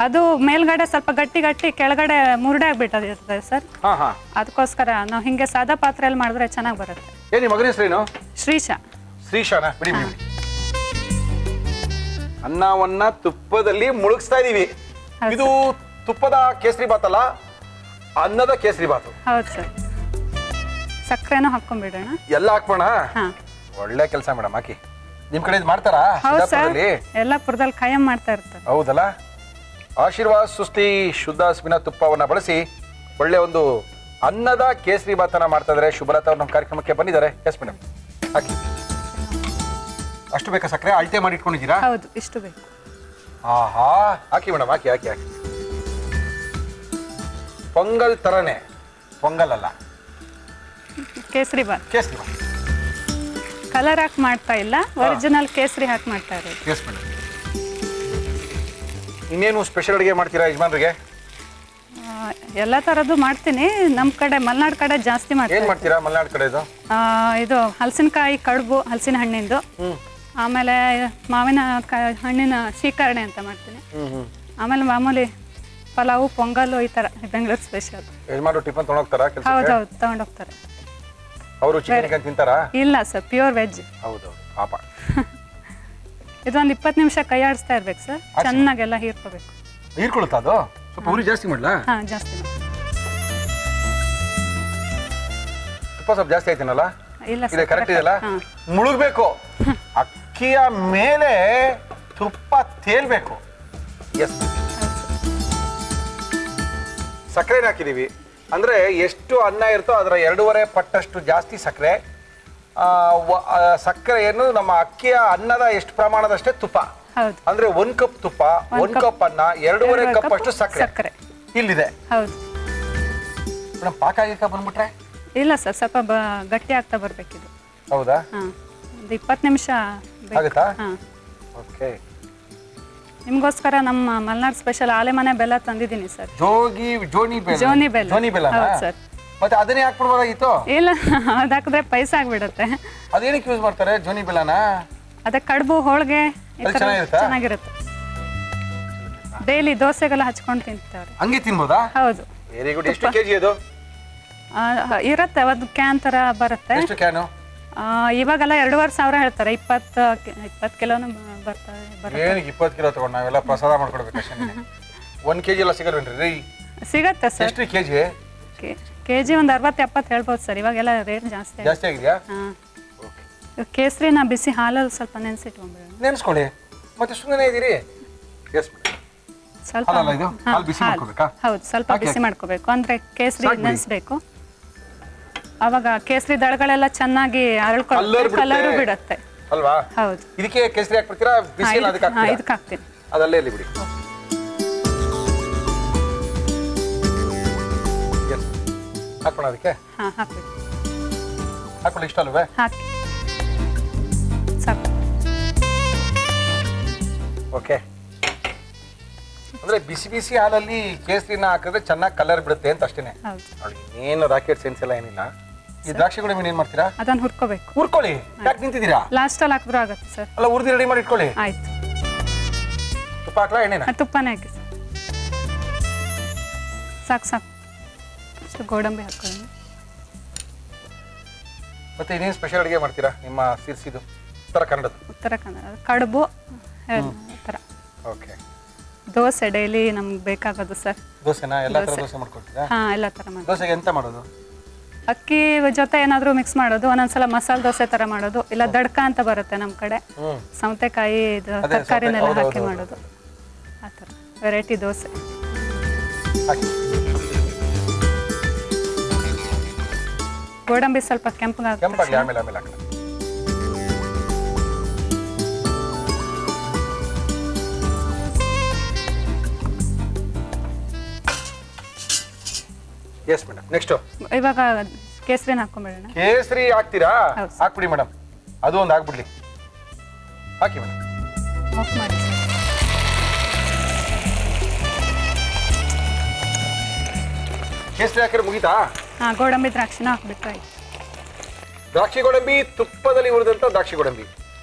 ಅದು ಮೇಲ್ಗಡೆ ಸ್ವಲ್ಪ ಗಟ್ಟಿ ಗಟ್ಟಿ, ಕೆಳಗಡೆ ಮುರುಡೆ ಆಗ್ಬಿಟ್ಟಿರ್ತದೆ ಸರ್. ಹಾ ಹಾ. ಅದಕ್ಕೋಸ್ಕರ ನಾವು ಹಿಂಗೆ ಸಾದಾ ಪಾತ್ರೆಯಲ್ಲಿ ಮಾಡಿದ್ರೆ ಚೆನ್ನಾಗಿ ಬರುತ್ತೆ. ಏನ್ ನಿಮ್ಮ ಮಗನ ಹೆಸರೇನು? ಶ್ರೀಶಾ. ಶ್ರೀಶಾನ? ಬಿಡಿ ಬಿಡಿ. ಅನ್ನವನ್ನ ತುಪ್ಪದಲ್ಲಿ ಮುಳುಗಿಸ್ತಾ ಇದೀವಿ. ಹೌದು ಇದು ತುಪ್ಪದ ಕೇಸರಿ ಬಾತ್ ಅಲ್ಲ, ಅನ್ನದ ಕೇಸರಿ ಬಾತು. ಹೌದು ಸರ್. ಸಕ್ಕರೆನೂ ಹಾಕೊಂಡ್ಬಿಡೋಣ. ಎಲ್ಲ ಹಾಕ್ಬೋಣ. ಹಾ ಒಳ್ಳೆ ಕೆಲಸ ಮೇಡಮ್, ಹಾಕಿ. ನಿಮ್ ಕಡೆ ಇದು ಮಾಡ್ತಾರಾ ಹೌದು ಸರ್, ಸಿದ್ದಾಪುರದಲ್ಲಿ? ಯಲ್ಲಾಪುರದಲ್ಲಿ ಖಾಯಂ ಮಾಡ್ತಾ ಇರ್ತಾರೆ. ಹೌದಲ್ಲ. ಆಶೀರ್ವಾದ್ ಸೃಷ್ಟಿ ಶುದ್ಧ ಹಸುವಿನ ತುಪ್ಪವನ್ನ ಬಳಸಿ ಒಳ್ಳೆ ಒಂದು ಅನ್ನದ ಕೇಸರಿ ಬಾತನ್ನ ಮಾಡ್ತಾ ಇದಾರೆ. ಶುಭಲತಾ ಅವ್ರು ನಮ್ಮ ಕಾರ್ಯಕ್ರಮಕ್ಕೆ ಬಂದಿದ್ದಾರೆ. ಎಸ್ ಮೇಡಮ್, ಹಾಕಿ. ಅಷ್ಟು ಬೇಕಾ ಸಕ್ಕರೆ? ಅಳತೆ ಮಾಡಿ ಇಟ್ಕೊಂಡಿದ್ದೀರಾ? ಹೌದು, ಇಷ್ಟು ಬೇಕು. ಆಹಾ, ಹಾಕಿ ಮೇಡಮ್, ಹಾಕಿ ಹಾಕಿ ಹಾಕಿ. ಪೊಂಗಲ್ ತರನೇ, ಪೊಂಗಲ್ ಅಲ್ಲ, ಕೇಸರಿ ಬಾತ್. ಕೇಸರಿ ಬಾತ್. ಕಲರ್ ಹಾಕಿ ಮಾಡ್ತಾ ಇಲ್ಲ, ಒರಿಜಿನಲ್ ಕೇಸರಿ ಹಾಕಿ ಮಾಡ್ತಾ ಇರೋದು. Yes madam. ಇನ್ನೇನು ಸ್ಪೆಷಲ್ ಅಡುಗೆ ಮಾಡ್ತೀರಾ ಯಜಮಾನ್ರಿಗೆ? ಎಲ್ಲ ಥರದ್ದು ಮಾಡ್ತೀನಿ. ನಮ್ಮ ಕಡೆ ಮಲೆನಾಡು ಕಡೆ ಜಾಸ್ತಿ ಏನ್ ಮಾಡ್ತೀನಿ. ಮಾಡ್ತೀರಾ ಮಲೆನಾಡು ಕಡೆ? ಇದು ಹಲಸಿನಕಾಯಿ ಕಡುಬು, ಹಲಸಿನ ಹಣ್ಣಿಂದು. ಆಮೇಲೆ ಮಾವಿನ ಹಣ್ಣಿನ ಶೀಕರಣೆ ಅಂತ ಮಾಡ್ತೀನಿ. ಆಮೇಲೆ ಮಾಮೂಲಿ ಪಲಾವು, ಪೊಂಗಲ್ಲು, ಈ ಥರ ಬೆಂಗಳೂರು ಸ್ಪೆಷಲ್. ಯಜಮಾನ್ರು ಟಿಫನ್ ತೊಗೊಂಡೋಗ್ತಾರಾ ಕೆಲಸ? ಹೌದೌದು, ತಗೊಂಡೋಗ್ತಾರೆ. ಅವರು ಚಿಕನ್ ತಿಂತಾರಾ? ಇಲ್ಲ ಸರ್, ಪ್ಯೂರ್ ವೆಜ್. ಹೌದೌದು, ಪಾಪ. ಇದೊಂದು 20 ನಿಮಿಷ ಕೈ ಆಡಿಸ್ತಾ ಇರ್ಬೇಕು ಸರ್, ಚೆನ್ನಾಗೆಲ್ಲ ಹೀರ್ಕೋಬೇಕು. ಹೀರ್ಕೊಳುತ್ತಾ ಅದು? ಸ್ವಲ್ಪ ಉರಿ ಜಾಸ್ತಿ ಮಾಡ್ಲಾ? ಹಾಂ, ಜಾಸ್ತಿ ಮಾಡಿ. ತುಪ್ಪ ಸ್ವಲ್ಪ ಜಾಸ್ತಿ ಆಯ್ತೇನಲ್ಲ? ಇಲ್ಲ ಇದೆ, ಕರೆಕ್ಟ್ ಇದೆಯಲ್ಲ? ಹಾಂ, ಮುಳುಗ್ಬೇಕು. ಅಕ್ಕಿಯ ಮೇಲೆ ತುಪ್ಪ ತೇಲ್ಬೇಕು. ಎಸ್. ಸಕ್ಕರೆನ ಹಾಕಿದೀವಿ ಅಂದ್ರೆ ಎಷ್ಟು ಅನ್ನ ಇರ್ತೋ ಅದರ 2.5 ಪಟ್ಟಷ್ಟು ಜಾಸ್ತಿ ಸಕ್ಕರೆ. ಸಕ್ಕರೆಯನ್ನು ನಮ್ಮ ಅಕ್ಕಿಯ ಅನ್ನದ ಎಷ್ಟು ಪ್ರಮಾಣದಷ್ಟೇ ತುಪ್ಪ. ಹೌದು. ಅಂದ್ರೆ 1 ಕಪ್ ತುಪ್ಪ, 1 ಕಪ್ ಅನ್ನ, 2.5 ಕಪ್ ಅಷ್ಟು ಸಕ್ಕರೆ ಇಲ್ಲಿದೆ. ಹೌದು. ಮೇಡಮ್, ಪಾಕ ಆಗಿಕ ಬಂದ್ಬಿಟ್ರೆ? ಇಲ್ಲ ಸರ್, ಸ್ವಲ್ಪ ಗಟ್ಟಿ ಆಗ್ತಾ ಬರ್ಬೇಕಿದು. ಹೌದಾ? ಹಾಂ, ಒಂದು 20 ನಿಮಿಷ ಆಗುತ್ತಾ? ಹಾಂ. ಓಕೆ. ನಿಮಗೋಸ್ಕರ ನಮ್ಮ ಮಲೆನಾಡು ಸ್ಪೆಷಲ್ ಆಲೆಮನೆ ಬೆಲ್ಲ ತಂದಿದ್ದೀನಿ ಸರ್. ಜೋನಿ ಬೆಲ್ಲ. ಜೋನಿ ಬೆಲ್ಲ. ಹೌದು ಸರ್. ಮತ್ತೆ ಅದನ್ನೇ ಹಾಕ್ಬಿಡ್ಬೋದಾಗಿತ್ತು? ಇಲ್ಲ, ಅದು ಹಾಕಿದ್ರೆ ಪೈಸೆ ಆಗ್ಬಿಡುತ್ತೆ. ಅದೇನಕ್ಕೆ ಯೂಸ್ ಮಾಡ್ತಾರೆ ಜೋನಿ ಬೆಲ್ಲನ? ಅದಕ್ಕೆ ಕಡುಬು, ಹೋಳಿಗೆ ಈ ಅದು ಥರ ಚೆನ್ನಾಗಿರುತ್ತಾ? ಚೆನ್ನಾಗಿರುತ್ತೆ. ಡೈಲಿ ದೋಸೆಗೆಲ್ಲ ಹಚ್ಕೊಂಡು ತಿಂತಾರೆ. ಹಂಗೆ ತಿನ್ಬೋದಾ? ಹೌದು. Very good. ಎಷ್ಟು ಕೆಜಿ ಅದು? ಇರುತ್ತೆ, ಒಂದು ಕ್ಯಾನ್ ಥರ ಬರುತ್ತೆ. ಎಷ್ಟು ಕ್ಯಾನು? ಇವಾಗೆಲ್ಲ 2,500 ಹೇಳ್ತಾರೆ. 20 ಕಿಲೋನು ಬರುತ್ತೆ. ಏನಕ್ಕೆ 20 ಕಿಲೋ ತಗೊಂಡು ನಾವೆಲ್ಲ ಪ್ರಸಾದ ಮಾಡ್ಕೊಡ್ಬೇಕು ಅಷ್ಟೇ. 1 ಕೆಜಿ ಎಲ್ಲ ಸಿಗಲ್ವೇನ್ರಿ ರೀ? ಸಿಗತ್ತೆ ಸರ್. ಎಷ್ಟು ಕೆಜಿ? ಕೆಜಿ ಒಂದು 60-70 ಹೇಳ್ಬೋದು ಸರ್. ಇವಾಗೆಲ್ಲ ರೇಟ್ ಜಾಸ್ತಿ ಜಾಸ್ತಿ ಆಗಿದೆಯಾ? ಹಾಂ. ಕೇಸರಿನ ಬಿಸಿ ಹಾಲಲ್ಲಿ ಸ್ವಲ್ಪ ನೆನೆಸಿಟ್ಕೊಂಡ್ಬಿಡೋಣ. ನೆನೆಸ್ಕೊಳ್ಳಿ. ಮತ್ತೆ ಸುಮ್ಮನೆ ಇದೀರಿ? ಎಸ್. ಸ್ವಲ್ಪ ಹಾಲಲ್ಲ ಇದು? ಹಾಲು ಬಿಸಿ ಮಾಡ್ಕೋಬೇಕಾ? ಹೌದು, ಸ್ವಲ್ಪ ಬಿಸಿ ಮಾಡ್ಕೋಬೇಕು. ಅಂದ್ರೆ ಕೇಸರಿ ನೆನೆಸ್ಬೇಕು. ಅವಾಗ ಕೇಸರಿ ದಳಗಳೆಲ್ಲ ಚೆನ್ನಾಗಿ ಅರಳ್ಕೊಳ್ಳುತ್ತೆ, ಕಲರು ಬಿಡುತ್ತೆ ಅಲ್ವಾ? ಹೌದು. ಇದಕ್ಕೆ ಕೇಸರಿ ಹಾಕ್ಬಿಡ್ತೀರಾ? ಬಿಸಿ ಎಲ್ಲ ಅದಕ್ಕೆ ಹಾಕ್ತೀರಾ? ಇದಕ್ಕೆ ಹಾಕ್ತೀನಿ. ಅದಲ್ಲೇ ಇಲ್ಲಿ ಬಿಡಿ. ಹಾಕೋಣ ಅದಕ್ಕೆ? ಹಾಂ, ಹಾಕ್ಬೇಕು. ಹಾಕೊಳ್ಳಿ. ಇಷ್ಟ ಅಲ್ವೇ? ಹಾಕಿ ಸಾಕು. ಓಕೆ. ಅಂದ್ರೆ ಬಿಸಿ ಬಿಸಿ ಹಾಲಲ್ಲಿ ಕೇಸರಿನ ಹಾಕಿದ್ರೆ ಚೆನ್ನಾಗಿ ಕಲರ್ ಬಿಡುತ್ತೆ ಅಂತ ಅಷ್ಟೇನೆ. ಹೌದು. ನೋಡಿ, ಏನು ರಾಕೆಟ್ ಸೆನ್ಸ್ ಎಲ್ಲ ಏನಿಲ್ಲ. ಈ ದ್ರಾಕ್ಷಿ ಗೋಡಂಬಿ ಏನ್ ಮಾಡ್ತೀರಾ? ಅದನ್ನ ಹುರ್ಕೋಬೇಕು. ಹುರ್ಕೊಳ್ಳಿ. ಯಾಕೆ ನಿಂತಿದ್ದೀರಾ? ಲಾಸ್ಟಲ್ಲಿ ಹಾಕಿದ್ರು ಆಗುತ್ತೆ ಸರ್. ಅಲ್ಲ, ಹುರಿದು ರೆಡಿ ಮಾಡಿ ಇಟ್ಕೊಳ್ಳಿ. ಆಯ್ತು. ತುಪ್ಪ ಹಾಕ್ಲಾ ಎಣ್ಣೆನ? ತುಪ್ಪನೇ ಹಾಕಿ ಸರ್. ಸಾಕು ಸಾಕು. ಅಷ್ಟು ಗೋಡಂಬಿ ಹಾಕೊಳ್ಳಿ. ಮತ್ತೆ ಇನ್ನೇನು ಸ್ಪೆಷಲ್ ಅಡುಗೆ ಮಾಡ್ತೀರಾ ನಿಮ್ಮ ಸಿರ್ಸಿದು ಉತ್ತರ ಕನ್ನಡದ? ಉತ್ತರ ಕನ್ನಡ ಕಡುಬು ಥರ. ಓಕೆ. ದೋಸೆ ಡೈಲಿ ನಮ್ಗೆ ಬೇಕಾಗೋದು ಸರ್. ದೋಸೆನಾ? ಎಲ್ಲ ಥರ ದೋಸೆ ಮಾಡ್ಕೊಳ್ತೀರಾ? ಹಾಂ, ಎಲ್ಲ ಥರ ಮಾಡಿ. ದೋಸೆಗೆ ಎಂತ ಮಾಡೋದು? ಅಕ್ಕಿ ಜೊತೆ ಏನಾದರೂ ಮಿಕ್ಸ್ ಮಾಡೋದು, ಒಂದೊಂದ್ಸಲ ಮಸಾಲೆ ದೋಸೆ ಥರ ಮಾಡೋದು, ಇಲ್ಲ ದಡ್ಕ ಅಂತ ಬರುತ್ತೆ ನಮ್ಮ ಕಡೆ. ಸೌತೆಕಾಯಿ ತರಕಾರಿನೆಲ್ಲ ಹಾಕಿ ಮಾಡೋದು. ಆ ಥರ ವೆರೈಟಿ ದೋಸೆ. ಗೋಡಂಬಿ ಸ್ವಲ್ಪ ಕೆಂಪಾಗಲಿ, ಆಮೇಲೆ ಆಮೇಲೆ ಹಾಕೋಣ. Yes madam. ನೆಕ್ಸ್ಟ್ ಇವಾಗ ಕೇಸರಿನ ಹಾಕೊಂಡ್ಬಿಡೋಣ. ಕೇಸರಿ ಹಾಕ್ತೀರಾ? ಹೌದು. ಹಾಕ್ಬಿಡಿ ಮೇಡಮ್. ಅದು ಒಂದು ಹಾಕ್ಬಿಡ್ಲಿ. ಹಾಕಿ ಮೇಡಮ್. ಆಫ್ ಮಾಡಿ. ಕೇಸರಿ ಹಾಕಿದ್ರೆ ಮುಗೀತಾ? ಹಾಂ, ಗೋಡಂಬಿ ದ್ರಾಕ್ಷಿನ ಹಾಕ್ಬಿಟ್ರೆ. ದ್ರಾಕ್ಷಿ ಗೋಡಂಬಿ, ತುಪ್ಪದಲ್ಲಿ ಹುರಿದಂಥ ದ್ರಾಕ್ಷಿ ಗೋಡಂಬಿ.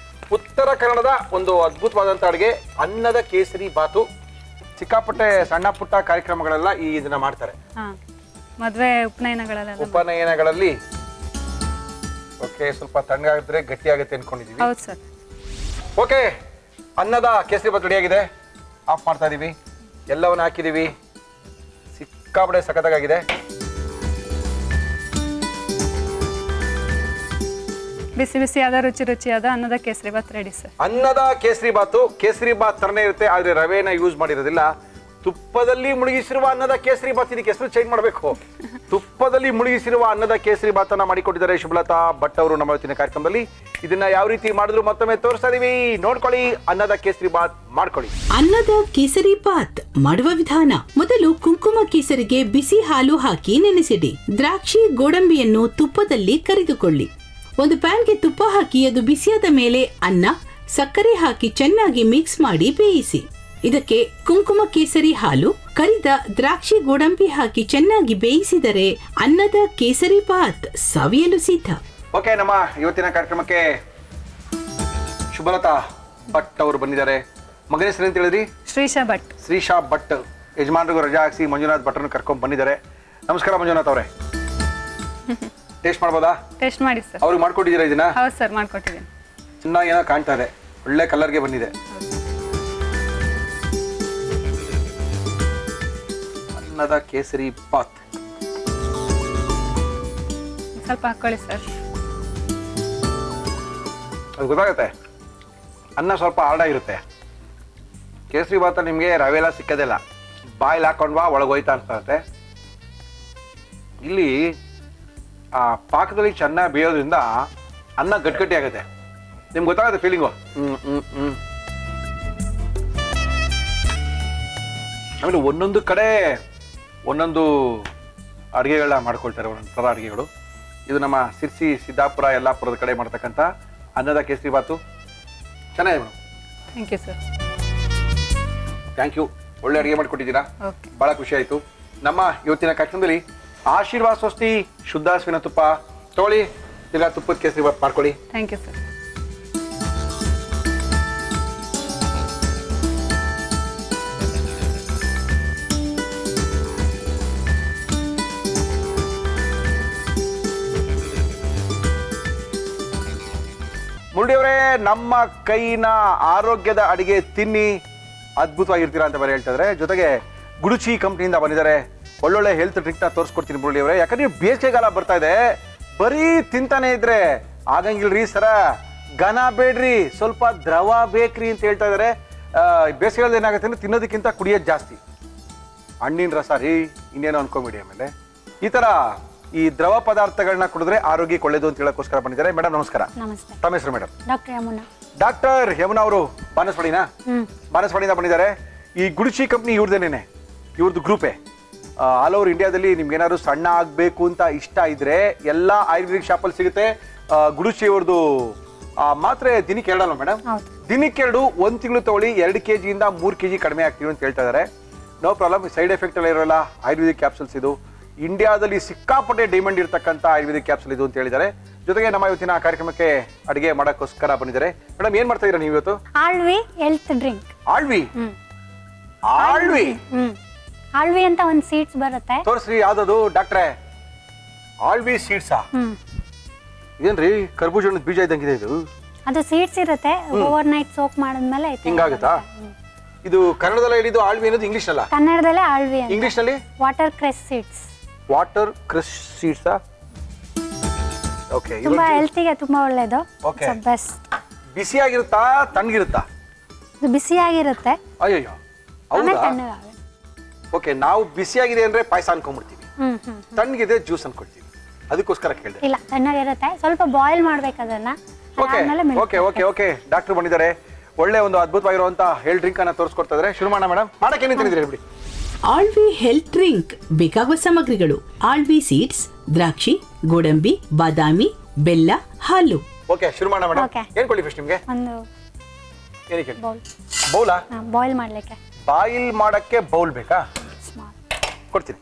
ಉತ್ತರ ಕನ್ನಡದ ಒಂದು ಅದ್ಭುತವಾದಂಥ ಅಡುಗೆ ಅನ್ನದ ಕೇಸರಿ ಬಾತು. ಸಿಕ್ಕಾಪಟ್ಟೆ ಸಣ್ಣ ಪುಟ್ಟ ಕಾರ್ಯಕ್ರಮಗಳೆಲ್ಲ ಇದನ್ನ ಮಾಡ್ತಾರೆ. ಹಾಂ, ಮದುವೆ ಉಪನಯನಗಳಲ್ಲಿ. ಓಕೆ, ಸ್ವಲ್ಪ ತಣ್ಣಗಾಗಿದ್ರೆ ಗಟ್ಟಿ ಆಗುತ್ತೆ ಅನ್ಕೊಂಡಿದೀವಿ. ಹೌದು ಸರ್. ಓಕೆ, ಅನ್ನದ ಕೇಸರಿ ಬಾತ್ ರೆಡಿಯಾಗಿದೆ. ಆಫ್ ಮಾಡ್ತಾ ಇದೀವಿ. ಎಲ್ಲವನ್ನ ಹಾಕಿದೀವಿ. ಸಿಕ್ಕಾಪಟ್ಟೆ ಸಖತ್ತಾಗಿದೆ. ಬಿಸಿ ಬಿಸಿಯಾದ ರುಚಿಯಾದ ಅನ್ನದ ಕೇಸರಿ ಬಾತ್ ರೆಡಿ ಸರ್. ಅನ್ನದ ಕೇಸರಿ ಬಾತ್ ತರನೇ ಇರುತ್ತೆ, ಆದ್ರೆ ರವೆನ ಯೂಸ್ ಮಾಡಿರೋದಿಲ್ಲ. ತುಪ್ಪದಲ್ಲಿ ಮುಳುಗಿಸಿರುವ ಅನ್ನದ ಕೇಸರಿ ಬಾತ್. ಇದಕ್ಕೆ ಹೆಸರು ಚೇಂಜ್ ಮಾಡಬೇಕು. ತುಪ್ಪದಲ್ಲಿ ಮುಳುಗಿಸಿರುವ ಅನ್ನದ ಕೇಸರಿ ಬಾತನ್ನ ಮಾಡಿಕೊಟ್ಟಿದ್ದಾರೆ ಶುಭಲತಾ ಭಟ್ ಅವರು ನಮ್ಮ ಇವತ್ತಿನ ಕಾರ್ಯಕ್ರಮದಲ್ಲಿ. ಇದನ್ನ ಯಾವ ರೀತಿ ಮಾಡಿದ್ರು ಮತ್ತೊಮ್ಮೆ ತೋರಿಸ್ತಾ ಇದೀವಿ, ನೋಡ್ಕೊಳ್ಳಿ. ಅನ್ನದ ಕೇಸರಿ ಬಾತ್ ಮಾಡ್ಕೊಳ್ಳಿ. ಅನ್ನದ ಕೇಸರಿ ಬಾತ್ ಮಾಡುವ ವಿಧಾನ: ಮೊದಲು ಕುಂಕುಮ ಕೇಸರಿಗೆ ಬಿಸಿ ಹಾಲು ಹಾಕಿ ನೆನೆಸಿಡಿ. ದ್ರಾಕ್ಷಿ ಗೋಡಂಬಿಯನ್ನು ತುಪ್ಪದಲ್ಲಿ ಕರಿದುಕೊಳ್ಳಿ. ಒಂದು ಪ್ಯಾನ್ಗೆ ತುಪ್ಪ ಹಾಕಿ ಅದು ಬಿಸಿಯಾದ ಮೇಲೆ ಅನ್ನ, ಸಕ್ಕರೆ ಹಾಕಿ ಚೆನ್ನಾಗಿ ಮಿಕ್ಸ್ ಮಾಡಿ ಬೇಯಿಸಿ. ಇದಕ್ಕೆ ಕುಂಕುಮ ಕೇಸರಿ ಹಾಲು, ಕರಿದ ದ್ರಾಕ್ಷಿ ಗೋಡಂಬಿ ಹಾಕಿ ಚೆನ್ನಾಗಿ ಬೇಯಿಸಿದರೆ ಅನ್ನದ ಕೇಸರಿ ಬಾತ್ ಸವಿಯಲು ಸಿದ್ಧ. ಓಕೆ, ನಮ್ಮ ಇವತ್ತಿನ ಕಾರ್ಯಕ್ರಮಕ್ಕೆ ಶುಭಲತಾ ಭಟ್ ಅವರು ಬಂದಿದ್ದಾರೆ. ಮಗನ ಹೆಸರು ಅಂತ ಹೇಳಿದ್ರಿ? ಶ್ರೀಶಾ ಭಟ್. ಯಜಮಾನ್ರಿಗೂ ರಜಾ ಹಾಕ್ಸಿ ಮಂಜುನಾಥ್ ಭಟ್ರನ್ನು ಕರ್ಕೊಂಡ್ ಬಂದಿದ್ದಾರೆ. ನಮಸ್ಕಾರ ಮಂಜುನಾಥ್ ಅವರೇ. ಟೇಸ್ಟ್ ಮಾಡ್ಬೋದಾ? ಟೇಸ್ಟ್ ಮಾಡಿ ಸರ್. ಅವ್ರಿಗೆ ಮಾಡ್ಕೊಟ್ಟಿದ್ದೀರಾ ಇದನ್ನ? ಹೌದು ಸರ್, ಮಾಡ್ಕೊಟ್ಟಿದ್ದೀನಿ. ಚೆನ್ನಾಗಿ ಏನೋ ಕಾಣ್ತಾ ಇದೆ, ಒಳ್ಳೆ ಕಲರ್ಗೆ ಬಂದಿದೆ. ಅನ್ನದ ಕೇಸರಿ ಬಾತ್ ಸ್ವಲ್ಪ ಹಾಕೊಳ್ಳಿ ಸರ್. ಅದು ಗೊತ್ತಾಗುತ್ತೆ, ಅನ್ನ ಸ್ವಲ್ಪ ಹಾರ್ಡಾಗಿರುತ್ತೆ. ಕೇಸರಿ ಬಾತ್ ನಿಮಗೆ ರವೆ ಎಲ್ಲ ಸಿಕ್ಕದಿಲ್ಲ, ಬಾಯಲ್ಲಿ ಹಾಕೊಂಡು ಬಾ ಒಳಗೆ ಹೋಯ್ತಾ ಅನ್ಸುತ್ತೆ. ಇಲ್ಲಿ ಆ ಪಾಕದಲ್ಲಿ ಚೆನ್ನಾಗಿ ಬೇಯೋದ್ರಿಂದ ಅನ್ನ ಗಟ್ಟಿ ಆಗುತ್ತೆ. ನಿಮ್ಗೆ ಗೊತ್ತಾಗುತ್ತೆ ಫೀಲಿಂಗು. ಆಮೇಲೆ ಒಂದೊಂದು ಕಡೆ ಒಂದೊಂದು ಅಡುಗೆಗಳನ್ನ ಮಾಡ್ಕೊಳ್ತಾರೆ, ಒಂದೊಂದು ಥರ ಅಡುಗೆಗಳು. ಇದು ನಮ್ಮ ಸಿರ್ಸಿ, ಸಿದ್ದಾಪುರ, ಯಲ್ಲಾಪುರದ ಕಡೆ ಮಾಡ್ತಕ್ಕಂಥ ಅನ್ನದ ಕೇಸರಿ ಬಾತು. ಚೆನ್ನಾಗಿದೆ madam. Thank you sir. Thank you. ಒಳ್ಳೆ ಅಡುಗೆ ಮಾಡಿಕೊಟ್ಟಿದ್ದೀರಾ, ಓಕೆ. ಭಾಳ ಖುಷಿ ಆಯಿತು. ನಮ್ಮ ಇವತ್ತಿನ ಕಾರ್ಯಕ್ರಮದಲ್ಲಿ ಆಶೀರ್ವಾದ ಸ್ವಸ್ತಿ ಶುದ್ಧ ಹಸುವಿನ ತುಪ್ಪ ತಗೊಳ್ಳಿ, ಈಗ ತುಪ್ಪದ ಕೇಸರಿ ಬಾತ್ ಮಾಡ್ಕೊಳ್ಳಿ. Thank you sir. ಮುರುಳಿಯವರೇ, ನಮ್ಮ ಕೈನ ಆರೋಗ್ಯದ ಅಡಿಗೆ ತಿನ್ನಿ ಅದ್ಭುತವಾಗಿರ್ತೀರಾ ಅಂತ ಬೇರೆ ಹೇಳ್ತಿದ್ರೆ. ಜೊತೆಗೆ ಗುಡುಚಿ ಕಂಪ್ನಿಯಿಂದ ಬಂದಿದ್ದಾರೆ. ಒಳ್ಳೊಳ್ಳೆ ಹೆಲ್ತ್ ಡ್ರಿಂಕ್ನ ತೋರಿಸ್ಕೊಡ್ತೀನಿ ಮುರುಳಿಯವರೇ. ಯಾಕಂದ್ರೆ ಬೇಸಿಗೆಗಾಲ ಬರ್ತಾ ಇದೆ, ಬರೀ ತಿಂತಾನೆ ಇದ್ರೆ ಆಗಂಗಿಲ್ರಿ ಸರ. ಘನ ಬೇಡ್ರಿ, ಸ್ವಲ್ಪ ದ್ರವ ಬೇಕ್ರಿ ಅಂತ ಹೇಳ್ತಾ ಇದ್ದಾರೆ. ಬೇಸಿಗೆಗಾಲದ ಏನಾಗುತ್ತೆ ಅಂದ್ರೆ ತಿನ್ನೋದಕ್ಕಿಂತ ಕುಡಿಯೋದು ಜಾಸ್ತಿ. ಹಣ್ಣಿನ ರಸ ರೀ, ಇನ್ನೇನು ಅನ್ಕೊಂಬಿಡಿ. ಆಮೇಲೆ ಈ ಥರ ಈ ದ್ರವ ಪದಾರ್ಥಗಳನ್ನ ಕುಡಿದ್ರೆ ಆರೋಗ್ಯಕ್ಕೆ ಒಳ್ಳೇದು ಅಂತ ಹೇಳೋಕ್ಕೋಸ್ಕರ ಬಂದಿದ್ದಾರೆ. ಮೇಡಮ್ ನಮಸ್ಕಾರ. ನಮಸ್ತೆ. ತಮ್ಮ ಹೆಸರು madam? Doctor Yamuna. Doctor Yamuna ಅವರು ಬಾನಸವಾಡಿಯಿಂದ ಬಂದಿದ್ದಾರೆ. ಈ ಗುಡುಚಿ ಕಂಪ್ನಿ ಇವ್ರದೇನೇನೆ, ಇವ್ರದ್ದು ಗ್ರೂಪೇ. ಆಲ್ ಓವರ್ ಇಂಡಿಯಾದಲ್ಲಿ ನಿಮ್ಗೆ ಏನಾದ್ರು ಸಣ್ಣ ಆಗಬೇಕು ಅಂತ ಇಷ್ಟ ಇದ್ರೆ ಎಲ್ಲ ಆಯುರ್ವೇದಿಕ್ ಶಾಪಲ್ಲಿ ಸಿಗುತ್ತೆ. ಗುಡುಚಿ ಅವ್ರದ್ದು ಮಾತ್ರೆ ದಿನಕ್ಕೆ 2 ಅಲ್ವಾ ಮೇಡಮ್? ದಿನಕ್ಕೆ 2, 1 ತಿಂಗಳು ತಗೊಳ್ಳಿ, 2 kg ಇಂದ 3 kg ಕಡಿಮೆ ಆಗ್ತೀವಿ ಅಂತ ಹೇಳ್ತಾ ಇದ್ದಾರೆ. No problem. ಸೈಡ್ ಎಫೆಕ್ಟ್ ಎಲ್ಲ ಇರೋಲ್ಲ. ಆಯುರ್ವೇದಿಕ್ ಕ್ಯಾಪ್ಸೂಲ್ಸ್ ಇದು. ಇಂಡಿಯಾದಲ್ಲಿ ಸಿಕ್ಕಾಪಟ್ಟೆ ಡಿಮ್ಯಾಂಡ್ ಇರ್ತಕ್ಕಂಥ ಆಯುರ್ವೇದಿಕ್ ಕ್ಯಾಪ್ಸೂಲ್ ಇದು ಅಂತ ಹೇಳಿದ್ದಾರೆ. ಜೊತೆಗೆ ನಮ್ಮ ಇವತ್ತಿನ ಕಾರ್ಯಕ್ರಮಕ್ಕೆ ಅಡಿಗೆ ಮಾಡೋಕ್ಕೋಸ್ಕರ ಬಂದಿದ್ದಾರೆ. ಮೇಡಮ್ ಏನ್ ಮಾಡ್ತಾ ಇದೀರಾ ನೀವು ಇವತ್ತು? ಆಳ್ವಿ ಹೆಲ್ತ್ ಡ್ರಿಂಕ್. ಆಳ್ವಿ? ಆಳ್ವಿ ಆಳ್ವಿ ಅಂತ ಒಂದು ಸೀಡ್ಸ್ ಬರುತ್ತೆ. ತೋರಿಸ್ರಿ ಯಾವ್ದದು ಡಾಕ್ಟ್ರೆ. ಆಳ್ವಿ ಸೀಡ್ಸಾ? ಇದೇನ್ರಿ ಕರ್ಬೂಜ ಹಣ್ಣದ ಬೀಜ ಇದ್ದಂಗಿದೆ ಇದು. ಅದು ಸೀಡ್ಸ್ ಇರುತ್ತೆ, ಓವರ್ ನೈಟ್ ಸೋಕ್ ಮಾಡಿದ್ಮೇಲೆ ಹಿಂಗಾಗುತ್ತಾ? ಇದು ಕನ್ನಡದಲ್ಲ ಹೇಳಿದ್ದು ಆಳ್ವಿ ಅನ್ನೋದು, ಇಂಗ್ಲಿಷ್ ಅಲ್ಲ? ಕನ್ನಡದಲ್ಲೇ ಆಳ್ವಿ ಅಂತ. ಇಂಗ್ಲಿಷ್ ನಲ್ಲಿ watercress seeds. Watercress ಸೀಡ್ಸಾ? ಓಕೆ. ತುಂಬಾ ಹೆಲ್ತಿಗೆ ತುಂಬಾ ಒಳ್ಳೇದು. ಓಕೆ. ಬೆಸ್ಟ್. ಬಿಸಿಯಾಗಿರುತ್ತಾ ತಣ್ಣಗಿರುತ್ತಾ? ಇದು ಬಿಸಿಯಾಗಿರುತ್ತೆ. ಅಯ್ಯಯ್ಯೋ, ಆಮೇಲೆ ಹೌದಾ? ತಣ್ಣಗಾಗುತ್ತೆ. ಓಕೆ. ನಾವು ಬಿಸಿಯಾಗಿದೆ ಅಂದ್ರೆ ಪಾಯಸ ಅನ್ಕೊಂಡ್ಬಿಡ್ತೀವಿ, ತಣ್ಣಗಿದೆ ಜ್ಯೂಸ್ ಅನ್ಕೊಳ್ತೀವಿ. ಅದಕ್ಕೋಸ್ಕರ ಕೇಳಿದೆ. ಇಲ್ಲ, ತಣ್ಣಗಿರುತ್ತೆ. ಸ್ವಲ್ಪ ಬಾಯ್ಲ್ ಮಾಡ್ಬೇಕು ಅದನ್ನ. Okay okay okay okay. Doctor ಬಂದಿದ್ದಾರೆ. ಒಳ್ಳೆ ಒಂದು ಅದ್ಭುತವಾಗಿರುವಂತ ಹೆಲ್ತ್ ಡ್ರಿಂಕ್ ಅನ್ನ ತೋರಿಸ್ಕೊಡ್ತಾ ಇದ್ದಾರೆ. ಶುರು ಮಾಡೋಣ ಮೇಡಮ್. ಮಾಡಕ್ಕೆ ಏನೇನು ತಿಂದಿದ್ದೀರಿ ಬಿಡಿ? ಆಳ್ವಿ ಹೆಲ್ತ್ ಡ್ರಿಂಕ್ ಬೇಕಾಗುವ ಸಾಮಗ್ರಿಗಳು: ಆಳ್ವಿ ಸೀಡ್ಸ್, ದ್ರಾಕ್ಷಿ, ಗೋಡಂಬಿ, ಬಾದಾಮಿ, ಬೆಲ್ಲ, ಹಾಲು. ಓಕೆ, ಶುರು ಮಾಡೋಣ ಮೇಡಮ್. Okay. ಏನ್ ಕೊಡಿ ಫಸ್ಟ್ ನಿಮ್ಗೆ? ಒಂದು ಏನಕ್ಕೆ ಬೌಲ್. ಬೌಲಾ? ಬಾಯ್ಲ್ ಮಾಡ್ಲಿಕ್ಕೆ. ಬಾಯಿಲ್ ಮಾಡಕ್ಕೆ ಬೌಲ್ ಬೇಕಾ? ಸ್ಮಾಲ್. ಕೊಡ್ತೀನಿ.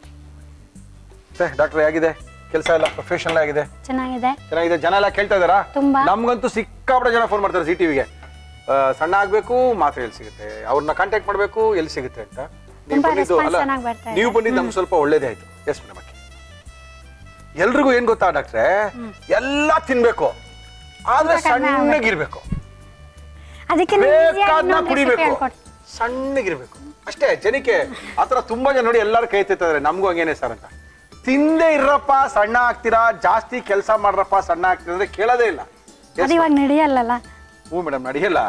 ಡಾಕ್ಟರ್ ಹೇಗಿದೆ ಕೆಲಸ ಎಲ್ಲ? ಪ್ರೊಫೆಷನಲ್ ಆಗಿದೆ? ಚೆನ್ನಾಗಿದೆ. ಚೆನ್ನಾಗಿದೆ. ಜನ ಎಲ್ಲ ಕೇಳ್ತಾ ಇದಾರಾ? ತುಂಬಾ. ನಮ್ಗಂತೂ ಸಿಕ್ಕಾಪಟ್ಟೆ ಜನ ಫೋನ್ ಮಾಡ್ತಾರೆ ZTVಗೆ. ಸಣ್ಣ ಆಗ್ಬೇಕು, ಮಾತ್ರೆ ಎಲ್ಲಿ ಸಿಗುತ್ತೆ, ಅವ್ರನ್ನ ಕಾಂಟ್ಯಾಕ್ಟ್ ಮಾಡ್ಬೇಕು, ಎಲ್ಲಿ ಸಿಗುತ್ತೆ ಅಂತ. ನೀವು ಬಂದಿದ್ದು ಅಲ್ಲ, ನೀವು ಬಂದಿದ್ದು ನಮ್ಗೆ ಸ್ವಲ್ಪ ಒಳ್ಳೇದೇ ಆಯ್ತು. Yes madam. ಎಲ್ರಿಗೂ ಏನ್ ಗೊತ್ತಾ ಡಾಕ್ಟ್ರೆ, ಎಲ್ಲ ತಿನ್ಬೇಕು, ಆದ್ರೆ ಸಣ್ಣಗಿರ್ಬೇಕು. ಅದಕ್ಕೆ ಬೇಕಾದ್ನ ಕುಡಿಬೇಕು, ಸಣ್ಣಗಿರ್ಬೇಕು ಅಷ್ಟೇ. ಜನಕ್ಕೆ ಆತರ ತುಂಬಾ ಜನ ನೋಡಿ ಎಲ್ಲರೂ ಕೈ ಎತ್ತಿದ್ದಾರೆ, ನಮಗೂ ಹಂಗೇನೆ ಸರ್ ಅಂತ. ತಿಂದೇ ಇರಪ್ಪ ಸಣ್ಣ ಆಗ್ತೀರಾ, ಜಾಸ್ತಿ ಕೆಲಸ ಮಾಡ್ರಪ್ಪ ಸಣ್ಣ ಆಗ್ತೀರಾ ಅಂದ್ರೆ ಕೇಳೋದೇ ಇಲ್ಲ. ಅದು ಇವಾಗ ನಡೆಯಲ್ಲ. ಹ್ಞೂ ಮೇಡಮ್, ನಡೆಯಲ್ಲ.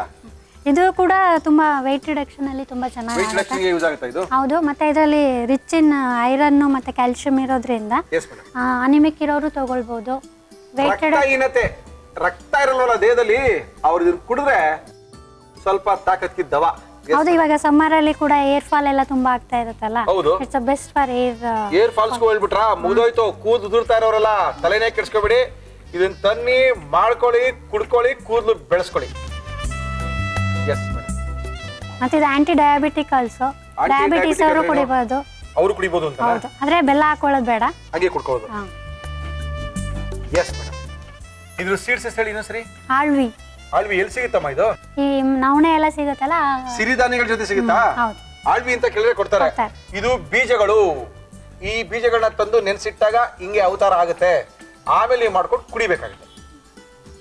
ಇದು ಕೂಡ ತುಂಬಾ weight reduction ಅಲ್ಲಿ ತುಂಬಾ ವೆಯ್ಟ್ ಚೆನ್ನಾಗಿ ರಿಡಕ್ಷನ್ಗೆ ಯೂಸ್ ಆಗುತ್ತಾ ಇದು? ಹೌದು. ಮತ್ತೆ ಇದರಲ್ಲಿ ರಿಚ್ ಇನ್ ಐರನ್ ಮತ್ತೆ ಕ್ಯಾಲ್ಸಿಯಂ ಇರೋದ್ರಿಂದ ಎಸ್ ಮೇಡಮ್. ಅನಿಮಿಕ್ ಇರೋರು ತಗೊಳ್ಬಹುದು. weight ರಕ್ತಹೀನತೆ, ರಕ್ತ ಇರಲ್ವಲ್ಲ ದೇಹದಲ್ಲಿ, ಅವ್ರು ಇದನ್ನ ಕುಡಿದ್ರೆ ಸ್ವಲ್ಪ ತಾಕತ್ಕಿದ್ದವ. ಹೌದು. ಇವಾಗ ಸಮ್ಮರ್ ಅಲ್ಲಿ ಕೂಡ ಏರ್ ಫಾಲ್ ಎಲ್ಲ ತುಂಬಾ ಆಗ್ತಾ ಇರುತ್ತಲ್ಲ, ಹೌದು. ಇಟ್ಸ್ ಬೆಸ್ಟ್ ಫಾರ್ ಏರ್ ಫಾಲ್ಸ್ಗೂ ಹೇಳ್ಬಿಟ್ರಾ, ಮುಗ್ದೋಯ್ತು. ಕೂದಲು ಉದುರ್ತಾ ಇರೋರಲ್ಲ ತಲೆನೇ ಕೆಡ್ಸ್ಕೊಬೇಡಿ, ಇದನ್ನ ತನ್ನಿ ಮಾಡ್ಕೊಳ್ಳಿ, ಕುಡ್ಕೊಳ್ಳಿ, ಕೂದಲು ಬೆಳೆಸ್ಕೊಳ್ಳಿ. Yes madam. ಮತ್ತೆ ಇದು ಆಂಟಿ ಡಯಾಬಿಟಿಕ್ ಆಲ್ಸೋ, ಡಯಾಬಿಟಿಸ್ ಅವರು ಕುಡಿಬಹುದು. ಅವರು ಕುಡಿಬಹುದು ಅಂತ? ಹೌದು. ಆದ್ರೆ ಬೆಲ್ಲ ಹಾಕೊಳ್ಳೋದು ಬೇಡ, ಹಾಗೆ ಕುಡ್ಕೊಳ್ಳೋದು. Yes madam. ಇದ್ರ ಸೀಡ್ಸ್ ಹೇಳಿ ಇನ್ನೊಂದ್ಸರಿ. ಆಳ್ವಿ. ಆಳ್ವಿ ಎಲ್ಲಿ ಸಿಗುತ್ತಮ್ಮ ಇದು? ಈ ನವಣೆ ಎಲ್ಲ ಸಿಗುತ್ತಲ್ಲ, ಸಿರಿಧಾನ್ಯಗಳ ಜೊತೆ ಸಿಗುತ್ತಾ? ಹೌದು. ಆಳ್ವಿ ಅಂತ ಕೇಳಿದ್ರೆ ಕೊಡ್ತಾರೆ. ಇದು ಬೀಜಗಳು. ಈ ಬೀಜಗಳನ್ನ ತಂದು ನೆನ್ಸಿಟ್ಟಾಗ ಹಿಂಗೆ ಅವತಾರ ಆಗುತ್ತೆ, ಆಮೇಲೆ ನೀವು ಮಾಡ್ಕೊಂಡು ಕುಡಿಬೇಕಾಗುತ್ತೆ.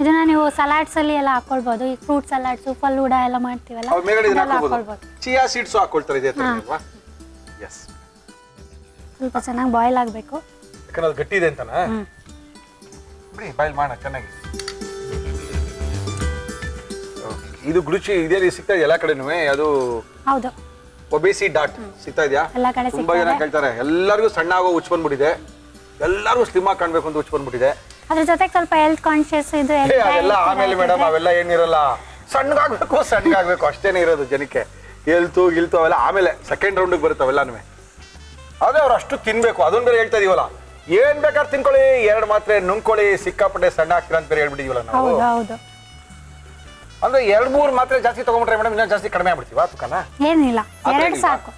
ಇದನ್ನ ನೀವು ಸಲಾಡ್ಸ್ ಅಲ್ಲಿ ಎಲ್ಲ ಹಾಕೊಳ್ಬಹುದು. ಈ ಫ್ರೂಟ್ ಸಲಾಡ್ಸ್, ಫಲೂಡಾ ಎಲ್ಲ ಮಾಡ್ತೀವಲ್ಲ, ಅವ್ರ ಮೇಲ್ಗಡೆ ಇದನ್ನ ಅದೆಲ್ಲ ಹಾಕೊಳ್ಬಹುದು. ಚಿಯಾ ಸೀಡ್ಸ್ ಹಾಕೊಳ್ತಾರೆ ಇದೇ ತರ ಅಲ್ವಾ? ಎಸ್. ಸ್ವಲ್ಪ ಚೆನ್ನಾಗಿ ಬಾಯ್ಲ್ ಆಗಬೇಕು. ಯಾಕಂದ್ರೆ ಅದು ಗಟ್ಟಿ ಇದೆ ಅಂತನಾ? ಬಿಡಿ ಬಾಯ್ಲ್ ಮಾಡೋಣ ಚೆನ್ನಾಗಿ. ಇದು ಗುರುಚಿ ಇದೇ ಸಿಗ್ತಾ ಇದೆ ಎಲ್ಲ ಕಡೆನೂ. ಅದು ಹೌದು. ಒಬೇಸಿ ಡಾಟ್ ಸಿಗ್ತಾ ಇದೆಯಾ? ಎಲ್ಲ ಕಡೆ ತುಂಬಾ ಜನ ಕೇಳ್ತಾರೆ. ಎಲ್ಲರಿಗೂ ಸಣ್ಣ ಆಗೋ ಹುಚ್ಚ ಬಂದ್ಬಿಟ್ಟಿದೆ, ಎಲ್ಲರಿಗೂ ಸ್ಲಿಮ್ ಆಗಿ ಕಾಣ್ಬೇಕು ಅಂತ ಹುಚ್ಚ ಬಂದ್ಬಿಟ್ಟಿದೆ. ಅದ್ರ ಜೊತೆಗೆ ಸ್ವಲ್ಪ ಹೆಲ್ತ್ ಕಾನ್ಶಿಯಸ್ ಇದು ಅದೆಲ್ಲ ಆಮೇಲೆ ಮೇಡಮ್, ಅವೆಲ್ಲ ಏನಿರಲ್ಲ. ಸಣ್ಣಗಾಗ್ಬೇಕು ಅಷ್ಟೇನೆ ಇರೋದು ಜನಕ್ಕೆ. ಹೆಲ್ತು ಗಿಲ್ತು ಅವೆಲ್ಲ ಆಮೇಲೆ ಸೆಕೆಂಡ್ ರೌಂಡಿಗೆ ಬರುತ್ತೆ ಅವೆಲ್ಲನೂ. ಅದೇ ಅವ್ರು ಅಷ್ಟು ತಿನ್ಬೇಕು, ಅದನ್ನ ಬೇರೆ ಹೇಳ್ತಾ ಇದೀವಲ್ಲ. ಏನ್ ಬೇಕಾದ್ರೆ ತಿನ್ಕೊಳ್ಳಿ, 2 ಮಾತ್ರೆ ನುಂಗ್ಕೊಳ್ಳಿ, ಸಿಕ್ಕಾಪಟ್ಟೆ ಸಣ್ಣ ಆಗ್ತೀರಾ ಅಂತ ಬೇರೆ ಹೇಳ್ಬಿಟ್ಟಿದೀವಲ್ಲ ನಾವು. ಹೌದು ಹೌದು. ಅಂದ್ರೆ 2-3 ಮಾತ್ರೆ ಜಾಸ್ತಿ ತಗೊಂಡ್ರೆ ಮೇಡಮ್ ಇನ್ನೂ ಜಾಸ್ತಿ ಕಡಿಮೆ ಆಗ್ಬಿಡ್ತೀವಾ ತೂಕನ? ಏನಿಲ್ಲ, 2 ಸಾಕು.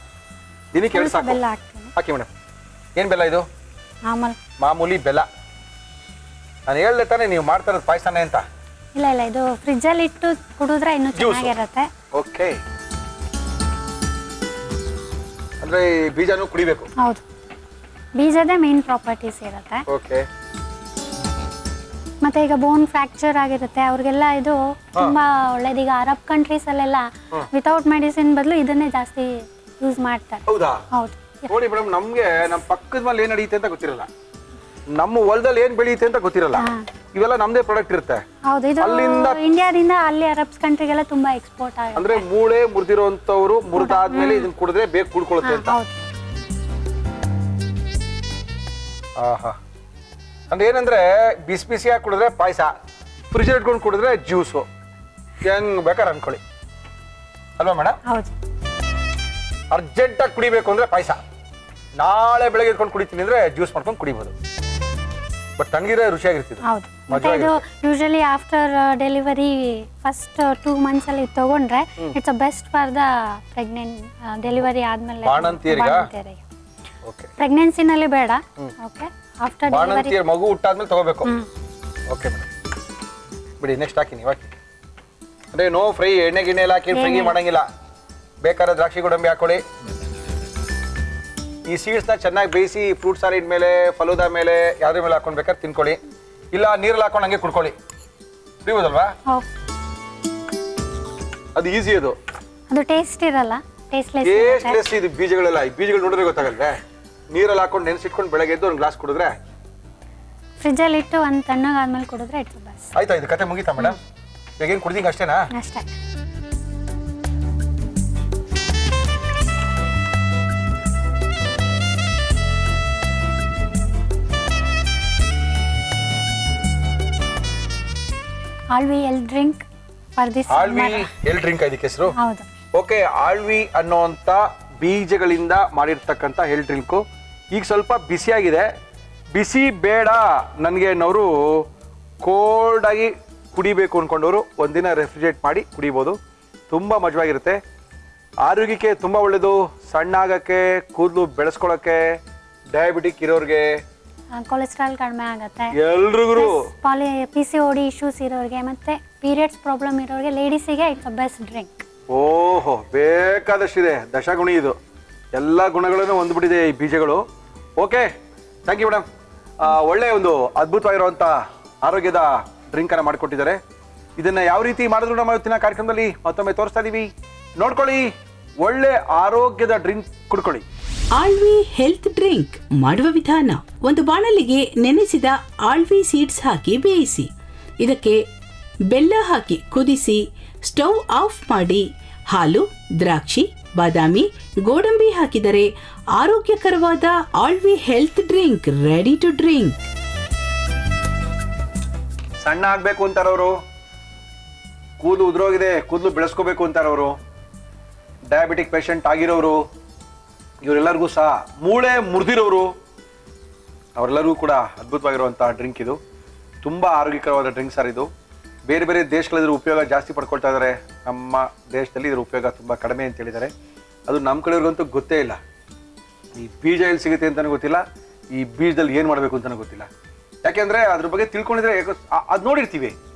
ದಿನಕ್ಕೆ 2 ಸಾಕು. ಬೆಲ್ಲ ಹಾಕ್ತೀನಿ. ಹಾಕಿ ಮೇಡಮ್. ಏನ್ ಬೆಲ್ಲ ಇದು? ಮಾಮೂಲಿ ಬೆಲ್ಲ. ನಾನು ಹೇಳ್ದೆ ತಾನೆ ನೀವು ಮಾಡ್ತಾ ಇರೋದು ಪಾಯಸನೇ ಅಂತ. ಇಲ್ಲ ಇಲ್ಲ, ಇದು ಫ್ರಿಜ್ ಅಲ್ಲಿ ಇಟ್ಟು ಕುಡಿದ್ರೆ ಇನ್ನೂ ಚೆನ್ನಾಗಿರುತ್ತೆ. ಓಕೆ. ಅಂದ್ರೆ ಬೀಜನೂ ಕುಡಿಬೇಕು? ಹೌದು. ಬೀಜದ ಮೇನ್ ಪ್ರಾಪರ್ಟೀಸ್ ಇರುತ್ತೆ. ಓಕೆ. ಮತ್ತೆ ಈಗ ಬೋನ್ ಫ್ರಾಕ್ಚರ್ ಆಗಿರುತ್ತೆ ಅವ್ರಿಗೆಲ್ಲ ಇದು ತುಂಬಾ ಒಳ್ಳೇದು. ಈಗ ಅರಬ್ ಕಂಟ್ರೀಸ್ ಅಲ್ಲೆಲ್ಲ ವಿತೌಟ್ ಮೆಡಿಸಿನ್ ಬದಲು ಇದನ್ನೇ ಜಾಸ್ತಿ ಯೂಸ್ ಮಾಡ್ತಾರೆ. ಹೌದಾ? ಹೌದು. ನೋಡಿ ಮೇಡಮ್, ನಮ್ಗೆ ನಮ್ಮ ಪಕ್ಕದ ಮೇಲೆ ಏನ್ ನಡೆಯುತ್ತೆ ಅಂತ ಗೊತ್ತಿರಲ್ಲ, ನಮ್ಮ ಹೊಲದಲ್ಲಿ ಏನ್ ಬೆಳೆಯುತ್ತೆ ಅಂತ ಗೊತ್ತಿರಲ್ಲ. ಇವೆಲ್ಲ ನಮ್ದೇ ಪ್ರಾಡಕ್ಟ್ ಇರುತ್ತೆ. ಹೌದು. ಇದು ಇಂಡಿಯಾದಿಂದ ಅಲ್ಲಿ ಅರಬ್ಸ್ ಕಂಟ್ರಿಗೆಲ್ಲ ತುಂಬಾ ಎಕ್ಸ್ಪೋರ್ಟ್ ಆಗುತ್ತೆ. ಅಂದ್ರೆ ಮೂಳೆ ಮುರಿದಿರುವಂತವ್ರು ಮುರಿದಾದ್ಮೇಲೆ ಇದನ್ನ ಕುಡಿದ್ರೆ ಬೇಗ ಕುಡ್ಕೊಳ್ಳುತ್ತೆ ಅಂತ. ಹೌದು. ಆಹಾ. ಅಂದ್ರೆ ಏನಂದ್ರೆ ಬಿಸಿ ಬಿಸಿಯಾಗಿ ಕುಡಿದ್ರೆ ಪಾಯಸ, ಫ್ರಿಜ್ ಇಟ್ಕೊಂಡು ಕುಡಿದ್ರೆ ಜ್ಯೂಸು, ಹೆಂಗ್ ಬೇಕಾದ್ರೆ ಅನ್ಕೊಳ್ಳಿ ಅಲ್ವಾ ಮೇಡಮ್? ಹೌದು. ಅರ್ಜೆಂಟಾಗಿ ಕುಡಿಬೇಕು ಅಂದ್ರೆ ಪಾಯಸ, ನಾಳೆ ಬೆಳಗ್ಗೆ ಇಟ್ಕೊಂಡು ಕುಡಿತೀನಿ ಅಂದ್ರೆ ಜ್ಯೂಸ್ ಮಾಡ್ಕೊಂಡು ಕುಡಿಬೋದು. ಬಟ್ ತಣ್ಣಗಿರೋ ರುಚಿಯಾಗಿರ್ತಿತ್ತು. ಹೌದು. ಮತ್ತೆ ಇದು usually after delivery first 2 months ಅಲ್ಲಿ ತಗೊಂಡ್ರೆ it's best for the pregnant delivery ಆದ್ಮೇಲೆ ಬಾಣಂತಿಯರಿಗೆ. ಓಕೆ. ಪ್ರೆಗ್ನೆನ್ಸಿನಲ್ಲಿ ಬೇಡ. ಓಕೆ. ಆಫ್ಟರ್ ಡೆಲಿವರಿ ಬಾಣಂತಿಯರ ಮಗು ಹುಟ್ಟಾದ್ಮೇಲೆ ತಗೋಬೇಕು. Okay madam. ಬಿಡಿ, ನೆಕ್ಸ್ಟ್ ಹಾಕಿ ನೀವು ಹಾಕಿ. ಅಂದ್ರೆ ನೋ ಫ್ರೈ, ಎಣ್ಣೆ ಗಿಣ್ಣೆ ಎಲ್ಲ ಹಾಕಿ ಫ್ರೈ ಮಾಡಂಗಿಲ್ಲ. ಬೇಕಾದ್ರೆ ದ್ರಾಕ್ಷಿ ಗೋಡಂಬಿ ಹಾಕೊಳ್ಳಿ. ಈ ಸೀಡ್ಸ್ನ ಚೆನ್ನಾಗಿ ಬೇಯಿಸಿ ಫ್ರೂಟ್ ಸಾಲಿಡ್ ಮೇಲೆ, ಫಲೂದಾ ಮೇಲೆ, ಯಾವ್ದ್ರ ಮೇಲೆ ಹಾಕೊಂಡು ಬೇಕಾದ್ರೆ ತಿನ್ಕೊಳ್ಳಿ. ಇಲ್ಲ ನೀರಲ್ಲಿ ಹಾಕೊಂಡು ಹಂಗೆ ಕುಡ್ಕೊಳ್ಳಿ, ಕುಡಿಬೋದಲ್ವಾ? ಅದು ಈಸಿ. ಅದು ಟೇಸ್ಟ್ ಇರಲ್ಲ, ಟೇಸ್ಟ್ಲೆಸ್. ಇದು ಬೀಜಗಳೆಲ್ಲ, ಈ ಬೀಜಗಳು ನೋಡಿದ್ರೆ ಗೊತ್ತಾಗಲ್ವೇ? ನೀರಲ್ಲಿ ಹಾಕೊಂಡು ನೆನೆಸಿಟ್ಕೊಂಡು ಬೆಳಗ್ಗೆ ಎದ್ದು ಒಂದು ಗ್ಲಾಸ್ ಕುಡಿದ್ರೆ, ಫ್ರಿಜ್ ಅಲ್ಲಿ ಇಟ್ಟು ಒಂದು ತಣ್ಣಗಾದ್ಮೇಲೆ ಕುಡಿದ್ರೆ ಇಟ್ಸ್ ಬೆಸ್ಟ್. ಆಯ್ತಾ? ಇದು ಕತೆ ಮುಗೀತಾ ಮೇಡಮ್? ಈಗೇನು ಕುಡ್ದಿಂಗ ಅಷ್ಟೇನಾ? ಅಷ್ಟೇ. ಆಳ್ವಿ ಎಲ್ ಡ್ರಿಂಕ್ ಫಾರ್ ದಿಸ್. ಆಳ್ವಿ ಎಲ್ ಡ್ರಿಂಕ್ ಇದಕ್ಕೆ ಹೆಸರು? ಹೌದು. ಓಕೆ. ಆಳ್ವಿ ಅನ್ನೋಂಥ ಬೀಜಗಳಿಂದ ಮಾಡಿರ್ತಕ್ಕಂಥ ಹೆಲ್ ಡ್ರಿಂಕು ಈಗ ಸ್ವಲ್ಪ ಬಿಸಿಯಾಗಿದೆ. ಬಿಸಿ ಬೇಡ ನನಗೆ ಅನ್ನೋರು, ಕೋಲ್ಡಾಗಿ ಕುಡಿಬೇಕು ಅಂದ್ಕೊಂಡವರು ಒಂದಿನ ರೆಫ್ರಿಜರೇಟ್ ಮಾಡಿ ಕುಡಿಬೋದು. ತುಂಬ ಮಜವಾಗಿರುತ್ತೆ. ಆರೋಗ್ಯಕ್ಕೆ ತುಂಬ ಒಳ್ಳೆಯದು. ಸಣ್ಣ ಆಗೋಕ್ಕೆ, ಕೂದಲು ಬೆಳೆಸ್ಕೊಳ್ಳೋಕ್ಕೆ, ಡಯಾಬಿಟಿಕ್ ಇರೋರಿಗೆ, ಕೊಲೆಸ್ಟ್ರಾಲ್ ಕಡಿಮೆ ಆಗುತ್ತೆ ಎಲ್ರಿಗೂ, PCOD ಇಶ್ಯೂಸ್ ಇರೋರಿಗೆ, ಮತ್ತೆ ಪೀರಿಯಡ್ಸ್ ಪ್ರಾಬ್ಲಮ್ ಇರೋರಿಗೆ, ಲೇಡೀಸಿಗೆ ಇಟ್ಸ್ ಬೆಸ್ಟ್ ಡ್ರಿಂಕ್. ಓಹೋ, ಬೇಕಾದಷ್ಟಿದೆ. ದಶಗುಣಿ ಇದು. ಎಲ್ಲ ಗುಣಗಳನ್ನು ಹೊಂದ್ಬಿಟ್ಟಿದೆ ಈ ಬೀಜಗಳು. Okay, thank you madam. ಒಳ್ಳೆಯ ಒಂದು ಅದ್ಭುತವಾಗಿರುವಂಥ ಆರೋಗ್ಯದ ಡ್ರಿಂಕನ್ನು ಮಾಡಿಕೊಟ್ಟಿದ್ದಾರೆ. ಇದನ್ನ ಯಾವ ರೀತಿ ಮಾಡಿದ್ರು ನಮ್ಮ ಇವತ್ತಿನ ಕಾರ್ಯಕ್ರಮದಲ್ಲಿ ಮತ್ತೊಮ್ಮೆ ತೋರಿಸ್ತಾ ಇದೀವಿ. ನೋಡ್ಕೊಳ್ಳಿ, ಒಳ್ಳೆ ಆರೋಗ್ಯದ ಡ್ರಿಂಕ್ ಕುಡ್ಕೊಳ್ಳಿ. ಆಳ್ವಿ ಹೆಲ್ತ್ ಡ್ರಿಂಕ್ ಮಾಡುವ ವಿಧಾನ: ಒಂದು ಬಾಣಲಿಗೆ ನೆನೆಸಿದ ಆಳ್ವಿ ಸೀಡ್ಸ್ ಹಾಕಿ ಬೇಯಿಸಿ, ಇದಕ್ಕೆ ಬೆಲ್ಲ ಹಾಕಿ ಕುದಿಸಿ ಸ್ಟವ್ ಆಫ್ ಮಾಡಿ ಹಾಲು, ದ್ರಾಕ್ಷಿ, ಬಾದಾಮಿ, ಗೋಡಂಬಿ ಹಾಕಿದರೆ ಆರೋಗ್ಯಕರವಾದ ಆಳ್ವಿ health drink ready to drink. ಸಣ್ಣ ಆಗ್ಬೇಕು ಅಂತಾರವರು, ಕೂದಲು ಉದುರೋಗಿದೆ, ಕೂದಲು ಬೆಳೆಸ್ಕೋಬೇಕು ಅಂತಾರವರು, ಡಯಾಬಿಟಿಕ್ ಪೇಷಂಟ್ ಆಗಿರೋರು, ಇವರೆಲ್ಲರಿಗೂ ಸಹ ಮೂಳೆ ಮುರಿದಿರೋರು, ಅವರೆಲ್ಲರಿಗೂ ಕೂಡ ಅದ್ಭುತವಾಗಿರುವಂಥ ಡ್ರಿಂಕ್ ಇದು. ತುಂಬ ಆರೋಗ್ಯಕರವಾದ ಡ್ರಿಂಕ್ ಸರ್ ಇದು. ಬೇರೆ ಬೇರೆ ದೇಶಗಳಲ್ಲಿ ಇದ್ರ ಉಪಯೋಗ ಜಾಸ್ತಿ ಪಡ್ಕೊಳ್ತಾ ಇದ್ದಾರೆ. ನಮ್ಮ ದೇಶದಲ್ಲಿ ಇದ್ರ ಉಪಯೋಗ ತುಂಬ ಕಡಿಮೆ ಅಂತ ಹೇಳಿದ್ದಾರೆ. ಅದು ನಮ್ಮ ಕಡೆಯವ್ರಿಗಂತೂ ಗೊತ್ತೇ ಇಲ್ಲ. ಈ ಬೀಜ ಎಲ್ಲಿ ಸಿಗುತ್ತೆ ಅಂತಲೂ ಗೊತ್ತಿಲ್ಲ, ಈ ಬೀಜದಲ್ಲಿ ಏನು ಮಾಡಬೇಕು ಅಂತಲೂ ಗೊತ್ತಿಲ್ಲ. ಯಾಕೆಂದರೆ ಅದ್ರ ಬಗ್ಗೆ ತಿಳ್ಕೊಂಡಿದ್ರೆ ಅದು ನೋಡಿರ್ತೀವಿ,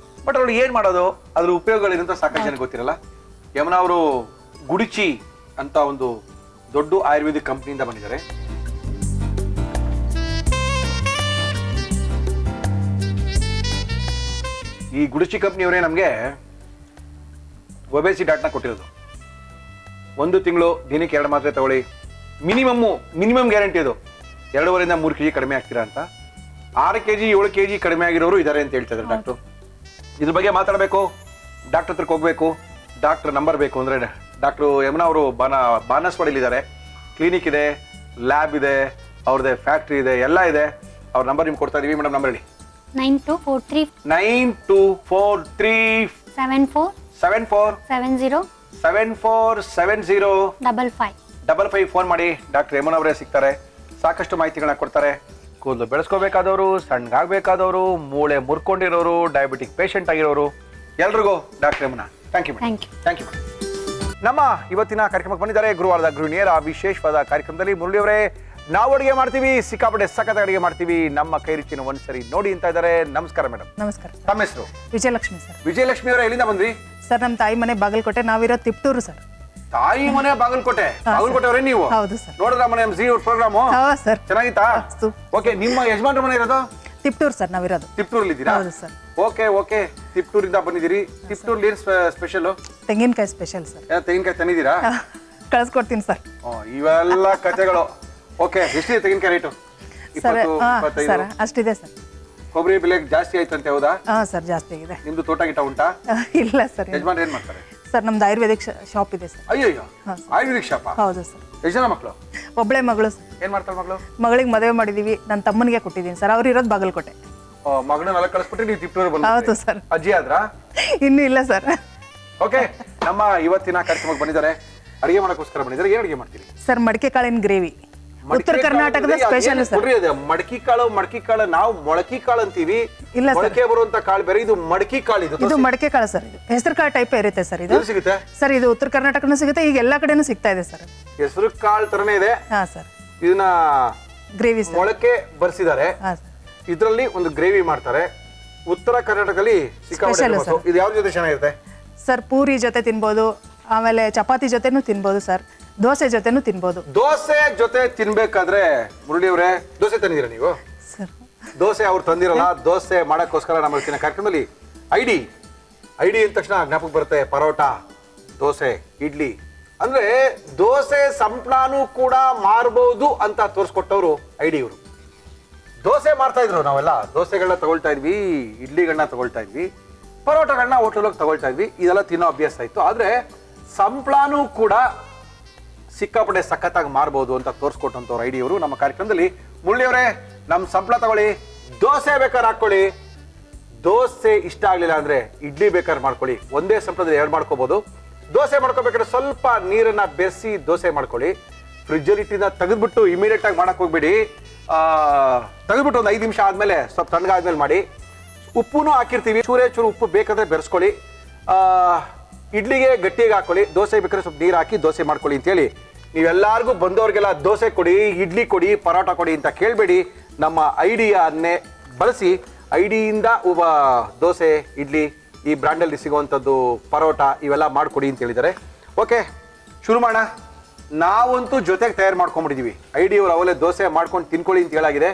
ಬಟ್ ಅವ್ರಿಗೆ ಏನು ಮಾಡೋದು, ಅದ್ರ ಉಪಯೋಗಗಳೇನಂತ ಸಾಕಷ್ಟು ಜನ ಗೊತ್ತಿರಲ್ಲ. ಯಮುನಾ ಅವರು ಗುಡಿಚಿ ಅಂತ ಒಂದು ದೊಡ್ಡ ಆಯುರ್ವೇದಿಕ್ ಕಂಪ್ನಿಯಿಂದ ಬಂದಿದ್ದಾರೆ. ಈ ಗುಡಿಚಿ ಕಂಪ್ನಿಯವರೇ ನಮಗೆ ಒಬೆಸಿ ಡಾಟ್ನ ಕೊಟ್ಟಿರೋದು. 1 ತಿಂಗಳು ದಿನಕ್ಕೆ 2 ಮಾತ್ರೆ ತಗೊಳ್ಳಿ, ಮಿನಿಮಮ್ ಗ್ಯಾರಂಟಿ ಅದು 2.5 3 kg ಕಡಿಮೆ ಆಗ್ತೀರಾ ಅಂತ. 6 kg 7 kg ಕಡಿಮೆ ಆಗಿರೋರು ಇದ್ದಾರೆ ಅಂತ ಹೇಳ್ತಾ ಇದ್ದಾರೆ ಡಾಕ್ಟ್ರು. ಇದ್ರ ಬಗ್ಗೆ ಮಾತಾಡಬೇಕು, ಡಾಕ್ಟರ್ ಹತ್ರಕ್ಕೆ ಹೋಗ್ಬೇಕು, ಡಾಕ್ಟರ್ ನಂಬರ್ ಬೇಕು ಅಂದರೆ ಡಾಕ್ಟ್ರು ಯಮುನಾ ಅವರು ಬಾನಸ್ವಾಡಿಲಿದ್ದಾರೆ. ಕ್ಲಿನಿಕ್ ಇದೆ, ಲ್ಯಾಬ್ ಇದೆ, ಅವ್ರದ್ದೇ ಫ್ಯಾಕ್ಟ್ರಿ ಇದೆ, ಎಲ್ಲ ಇದೆ. ಅವ್ರ ನಂಬರ್ ನಿಮ್ಗೆ ಕೊಡ್ತಾ ಇದೀವಿ. ಮೇಡಮ್ ನಂಬರ್ ಹೇಳಿ. 9243 7470 ಫೋನ್ ಮಾಡಿ. ಡಾಕ್ಟರ್ ಯಮುನಾ ಅವರೇ ಸಿಗ್ತಾರೆ, ಸಾಕಷ್ಟು ಮಾಹಿತಿಗಳನ್ನ ಕೊಡ್ತಾರೆ. ಕೂದಲು ಬೆಳೆಸ್ಕೋಬೇಕಾದವರು, ಸಣ್ಣಗಾಗಬೇಕಾದವರು, ಮೂಳೆ ಮುರ್ಕೊಂಡಿರೋರು, ಡಯಾಬಿಟಿಕ್ ಪೇಷಂಟ್ ಆಗಿರೋರು, ಎಲ್ರಿಗೂ doctor Yamuna. Thank you madam. Thank you madam. ನಮ್ಮ ಇವತ್ತಿನ ಕಾರ್ಯಕ್ರಮಕ್ಕೆ ಬಂದಿದ್ದಾರೆ ಗೃಹವಾರದ ಗೃಹಿಣಿಯರ ವಿಶೇಷವಾದ ಕಾರ್ಯಕ್ರಮದಲ್ಲಿ. ಮುರಳಿ ಅವರೇ, ನಾವು ಅಡುಗೆ ಮಾಡ್ತೀವಿ, ಸಿಕ್ಕಾಪಟ್ಟೆ ಸಖತ್ ಅಡುಗೆ ಮಾಡ್ತೀವಿ, ನಮ್ಮ ಕೈ ರುಚಿನ ಒಂದ್ಸರಿ ನೋಡಿ ಅಂತ ಇದ್ದಾರೆ. ನಮಸ್ಕಾರ ಮೇಡಮ್. ನಮಸ್ಕಾರ. ತಮ್ಮ ಹೆಸರು? ವಿಜಯಲಕ್ಷ್ಮಿ ಸರ್. ವಿಜಯಲಕ್ಷ್ಮಿ ಅವರೇ, ಎಲ್ಲಿಂದ ಬಂದ್ರಿ? ಸರ್ ನಮ್ಮ ತಾಯಿ ಮನೆ ಬಾಗಲಕೋಟೆ, ನಾವಿರೋ ತಿಪ್ಟೂರು ಸರ್. ತಾಯಿ ಮನೆ ಬಾಗಲಕೋಟೆ ಅವರೇ ನೀವು? ಹೌದು ಸರ್. ನೋಡಿದ್ರ ಮನೆ ಪ್ರೋಗ್ರಾಮು? ಹೌದು ಸರ್. ಚೆನ್ನಾಗಿತ್ತಾ? ಓಕೆ, ನಿಮ್ಮ ಯಜಮಾನ್ರ ಮನೆ ಇರೋದು ತಿಪ್ಟೂರು ಸರ್, ನಾವಿರೋದು ತಿಪ್ಟೂರಲ್ಲಿ ಇದ್ದೀರಾ? ಹೌದು ಸರ್. ಓಕೆ, ತಿಪ್ಟೂರಿಂದ ಬಂದಿದ್ದೀರಿ. ತಿಪ್ಟೂರಲ್ಲಿ ಏನು ಸ್ಪೆಷಲ್? ತೆಂಗಿನಕಾಯಿ ಸ್ಪೆಷಲ್ ಸರ್. ತೆಂಗಿನಕಾಯಿ ತಂದಿದ್ದೀರಾ? ಕಳ್ಸ್ಕೊಡ್ತೀನಿ ಸರ್. ಇವೆಲ್ಲ ಕಥೆಗಳು. ಓಕೆ, ಎಷ್ಟಿದೆ ತೆಂಗಿನಕಾಯಿ ರೇಟು? ಸರ್ ಸರ್ ಅಷ್ಟಿದೆ ಸರ್. ಕೊಬ್ಬರಿ ಬೆಲೆ ಜಾಸ್ತಿ ಆಯ್ತಂತೆ, ಹೌದಾ? ಹಾಂ ಸರ್, ಜಾಸ್ತಿ ಆಗಿದೆ. ನಿಮ್ದು ತೋಟ ಗಿಟ ಉಂಟಾ? ಇಲ್ಲ ಸರ್. ಯಜಮಾನ್ರು ಏನ್ ಮಾಡ್ತಾರೆ? ಸರ್ ನಮ್ದು ಆಯುರ್ವೇದಿಕ್ ಶಾಪ್ ಇದೆ ಸರ್. ಅಯ್ಯೋ, ಆಯುರ್ವೇದಿಕ್ ಶಾಪಾ? ಹೌದು ಸರ್. ಎಷ್ಟು ಜನ ಮಕ್ಕಳು? ಒಬ್ಬಳೆ ಮಗಳು ಸರ್. ಏನ್ ಮಾಡ್ತಾಳೆ ಮಗಳು? ಮಗಳಿಗೆ ಮದುವೆ ಮಾಡಿದೀವಿ, ನನ್ನ ತಮ್ಮನಿಗೆ ಕೊಟ್ಟಿದ್ದೀನಿ ಸರ್. ಅವ್ರು ಇರೋದು ಬಾಗಲಕೋಟೆ. ಮಗಳನ್ನೆಲ್ಲ ಕಳಿಸ್ಬಿಟ್ರಿ ನೀವು ತಿಪ್ಟೂರು ಬಂದು? ಹೌದು ಸರ್. ಅಜ್ಜಿ ಆದ್ರಾ? ಇನ್ನೂ ಇಲ್ಲ ಸರ್. ಓಕೆ, ನಮ್ಮ ಇವತ್ತಿನ ಕಾರ್ಯಕ್ರಮಕ್ಕೆ ಬಂದಿದ್ದಾರೆ, ಅಡಿಗೆ ಮಾಡೋಕ್ಕೋಸ್ಕರ ಬಂದಿದ್ದಾರೆ. ಏನ್ ಅಡಿಗೆ ಮಾಡ್ತೀರಿ ಸರ್? ಮಡಿಕೆ ಕಾಳಿನ ಗ್ರೇವಿ, ಉತ್ತರ ಕರ್ನಾಟಕದ ಸ್ಪೆಷಲ್ ಸರ್. ಮಡಕಿ ಕಾಳು ನಾವು ಮೊಳಕೆ ಕಾಳು ಅಂತೀವಿ. ಇಲ್ಲ ಸರ್, ಮೊಳಕೆ ಬರುವಂತ ಕಾಳು ಬೇರೆ, ಇದು ಮಡಕಿ ಕಾಳು. ಇದು ಮಡಿಕೆ ಕಾಳು ಸರ್. ಇದು ಹೆಸರು ಕಾಳು ಟೈಪ್ ಇರುತ್ತೆ ಸರ್. ಇದು ಸಿಗುತ್ತೆ ಸರ್. ಇದು ಉತ್ತರ ಕರ್ನಾಟಕನೂ ಸಿಗುತ್ತೆ, ಈಗ ಎಲ್ಲಾ ಕಡೆನೂ ಸಿಗ್ತಾ ಇದೆ ಸರ್. ಹೆಸರು ಕಾಳು ತರನೇ ಇದೆ. ಹಾ ಸರ್. ಇದನ್ನ ಗ್ರೇವಿ ಮೊಳಕೆ ಬರ್ಸಿದ್ದಾರೆ. ಹಾ ಸರ್. ಇದರಲ್ಲಿ ಒಂದು ಗ್ರೇವಿ ಮಾಡ್ತಾರೆ. ಉತ್ತರ ಕರ್ನಾಟಕದಲ್ಲಿ ಸಿಕ್ಕಾಪಟ್ಟೆ. ಇದು ಯಾವ ಜೊತೆ ಚೆನ್ನಾಗಿರುತ್ತೆ ಸರ್? ಪೂರಿ ಜೊತೆ ತಿನ್ಬೋದು, ಆಮೇಲೆ ಚಪಾತಿ ಜೊತೆನೂ ತಿನ್ಬೋದು ಸರ್, ದೋಸೆ ಜೊತೆನೂ ತಿನ್ಬೋದು. ದೋಸೆ ಜೊತೆ ತಿನ್ಬೇಕಾದ್ರೆ ಮುರಳಿ ಅವರೇ, ದೋಸೆ ತಂದಿದ್ದೀರಾ ನೀವು? ಸರ್ ದೋಸೆ ಅವ್ರು ತಂದಿರಲ್ಲ. ದೋಸೆ ಮಾಡೋಕ್ಕೋಸ್ಕರ ನಮ್ಮ ಇವತ್ತಿನ ಕಾರ್ಯಕ್ರಮದಲ್ಲಿ ಐಡಿ ಅಂದ ತಕ್ಷಣ ಜ್ಞಾಪಕ ಬರುತ್ತೆ ಪರೋಟ, ದೋಸೆ, ಇಡ್ಲಿ. ಅಂದ್ರೆ ದೋಸೆ ಸಂಪ್ಳಾನು ಕೂಡ ಮಾರ್ಬೋದು ಅಂತ ತೋರಿಸ್ಕೊಟ್ಟವ್ರು ಐಡಿ ಇವರು. ದೋಸೆ ಮಾಡ್ತಾ ಇದ್ರು, ನಾವೆಲ್ಲ ದೋಸೆಗಳನ್ನ ತಗೊಳ್ತಾ ಇದ್ವಿ, ಇಡ್ಲಿಗಳನ್ನ ತಗೊಳ್ತಾ ಇದ್ವಿ, ಪರೋಟಗಳನ್ನ ಹೋಟೆಲ್ಗೆ ತಗೊಳ್ತಾ ಇದ್ವಿ. ಇದೆಲ್ಲ ತಿನ್ನೋ ಅಭ್ಯಾಸ ಇತ್ತು. ಆದ್ರೆ ಸಂಪ್ಳಾನು ಕೂಡ ಸಿಕ್ಕಾಪಟ್ಟೆ ಸಖತ್ತಾಗಿ ಮಾರ್ಬೋದು ಅಂತ ತೋರಿಸ್ಕೊಟ್ಟಂತವ್ರು ಐಡಿ ಅವರು ನಮ್ಮ ಕಾರ್ಯಕ್ರಮದಲ್ಲಿ. ಮುರಳಿ ಅವರೇ, ನಮ್ಮ ಸಂಪ್ಳ ತಗೊಳ್ಳಿ, ದೋಸೆ ಬೇಕಾದ್ರೆ ಹಾಕೊಳ್ಳಿ, ದೋಸೆ ಇಷ್ಟ ಆಗ್ಲಿಲ್ಲ ಅಂದ್ರೆ ಇಡ್ಲಿ ಬೇಕಾದ್ರೆ ಮಾಡ್ಕೊಳ್ಳಿ. ಒಂದೇ ಸಂಪ್ಳದಲ್ಲಿ 2 ಮಾಡ್ಕೋಬಹುದು. ದೋಸೆ ಮಾಡ್ಕೋಬೇಕಾದ್ರೆ ಸ್ವಲ್ಪ ನೀರನ್ನ ಬೆರೆಸಿ ದೋಸೆ ಮಾಡ್ಕೊಳ್ಳಿ. ಫ್ರಿಜ್ಜಲ್ಲಿ ಇಟ್ಟಿಂದ ತೆಗೆದ್ಬಿಟ್ಟು ಇಮಿಡಿಯೇಟ್ ಆಗಿ ಮಾಡಕ್ ಹೋಗ್ಬೇಡಿ. ತೆಗೆದ್ಬಿಟ್ಟು ಒಂದು 5 ನಿಮಿಷ ಆದ್ಮೇಲೆ ಸ್ವಲ್ಪ ತಣ್ಣಗಾದ್ಮೇಲೆ ಮಾಡಿ. ಉಪ್ಪುನೂ ಹಾಕಿರ್ತೀವಿ, ಚೂರು ಉಪ್ಪು ಬೇಕಾದ್ರೆ ಬೆರೆಸ್ಕೊಳ್ಳಿ. ಇಡ್ಲಿಗೆ ಗಟ್ಟಿಗೆ ಹಾಕೊಳ್ಳಿ, ದೋಸೆ ಬೇಕಾದ್ರೆ ಸ್ವಲ್ಪ ನೀರು ಹಾಕಿ ದೋಸೆ ಮಾಡ್ಕೊಳ್ಳಿ ಅಂತೇಳಿ ನೀವೆಲ್ಲರಿಗೂ ಬಂದವ್ರಿಗೆಲ್ಲ ದೋಸೆ ಕೊಡಿ, ಇಡ್ಲಿ ಕೊಡಿ, ಪರೋಟ ಕೊಡಿ ಅಂತ ಕೇಳಬೇಡಿ. ನಮ್ಮ ಐಡಿಯನ್ನೇ ಬಳಸಿ, ಐಡಿಯಿಂದ ದೋಸೆ, ಇಡ್ಲಿ, ಈ ಬ್ರ್ಯಾಂಡಲ್ಲಿ ಸಿಗುವಂಥದ್ದು ಪರೋಟ ಇವೆಲ್ಲ ಮಾಡಿಕೊಡಿ ಅಂತ ಹೇಳಿದ್ದಾರೆ. ಓಕೆ, ಶುರು ಮಾಡೋಣ. ನಾವಂತೂ ಜೊತೆಗೆ ತಯಾರು ಮಾಡ್ಕೊಂಡ್ಬಿಟ್ಟಿದ್ದೀವಿ. ಐಡಿ ಅವರು ಅವಲೇ ದೋಸೆ ಮಾಡ್ಕೊಂಡು ತಿನ್ಕೊಳ್ಳಿ ಅಂತ ಹೇಳಾಗಿದೆ.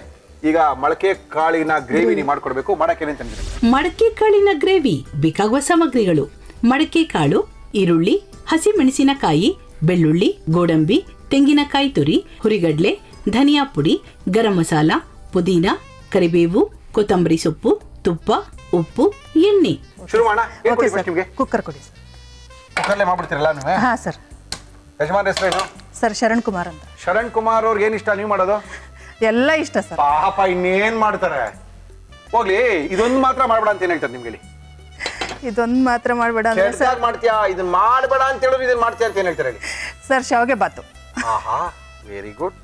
ಈಗ ಮೊಳಕೆ ಕಾಳಿನ ಗ್ರೇವಿ ನೀವು ಮಾಡ್ಕೊಡ್ಬೇಕು. ಮಾಡಕ್ಕೆ ಏನೇನು ತಂದಿದ್ದೀರಿ? ಮಡಕೆ ಕಾಳಿನ ಗ್ರೇವಿ ಬೇಕಾಗುವ ಸಾಮಗ್ರಿಗಳು: ಮಡಕೆ ಕಾಳು, ಈರುಳ್ಳಿ, ಹಸಿಮೆಣಸಿನಕಾಯಿ, ಬೆಳ್ಳುಳ್ಳಿ, ಗೋಡಂಬಿ, ತೆಂಗಿನಕಾಯಿ ತುರಿ, ಹುರಿಗಡ್ಲೆ, ಧನಿಯಾ ಪುಡಿ, ಗರಂ ಮಸಾಲ, ಪುದೀನ, ಕರಿಬೇವು, ಕೊತ್ತಂಬರಿ ಸೊಪ್ಪು, ತುಪ್ಪ, ಉಪ್ಪು, ಎಣ್ಣೆ. ಶುರು ಮಾಡೋಣ. ಏನು ಓಕೆ ಕೊಡಿ ಸರ್, ನಿಮಗೆ? ಕುಕ್ಕರ್ ಕೊಡಿ ಸರ್. ಕುಕ್ಕರ್ಲೆ ಮಾಡ್ಬಿಡ್ತೀರಲ್ಲ ನೀವು? ಹಾಂ ಸರ್. ಯಜಮಾನ್ ಹೆಸರೇನು? ಸರ್ ಶರಣ್ ಕುಮಾರ್ ಅಂತ. ಶರಣ್ ಕುಮಾರ್ ಅವ್ರಿಗೆ ಏನು ಇಷ್ಟ ನೀವು ಮಾಡೋದು? ಎಲ್ಲ ಇಷ್ಟ ಸರ್. ಪಾಪ ಇನ್ನೇನ್ ಮಾಡ್ತಾರೆ. ಹೋಗ್ಲಿ, ಇದೊಂದು ಮಾತ್ರ ಮಾಡ್ಬೇಡ ಅಂತ ಏನ್ ಹೇಳ್ತಾರೆ ನಿಮ್ಗೆ? ಇದೊಂದು ಮಾತ್ರ ಮಾಡಬೇಡ ಅಂದ್ರೆ ಸರ್. ಕೆಟ್ಟದಾಗ ಮಾಡ್ತೀಯಾ, ಇದನ್ನ ಮಾಡಬೇಡ ಅಂತ ಹೇಳಿದ್ರು ಇದನ್ನ ಮಾಡ್ತೀಯಾ ಅಂತ ಏನ್ ಹೇಳ್ತಾರೆ ಹೇಳಿ? ಸರ್ ಶಾವಿಗೆ ಬಾತು. ಆಹಾ, ವೆರಿ ಗುಡ್.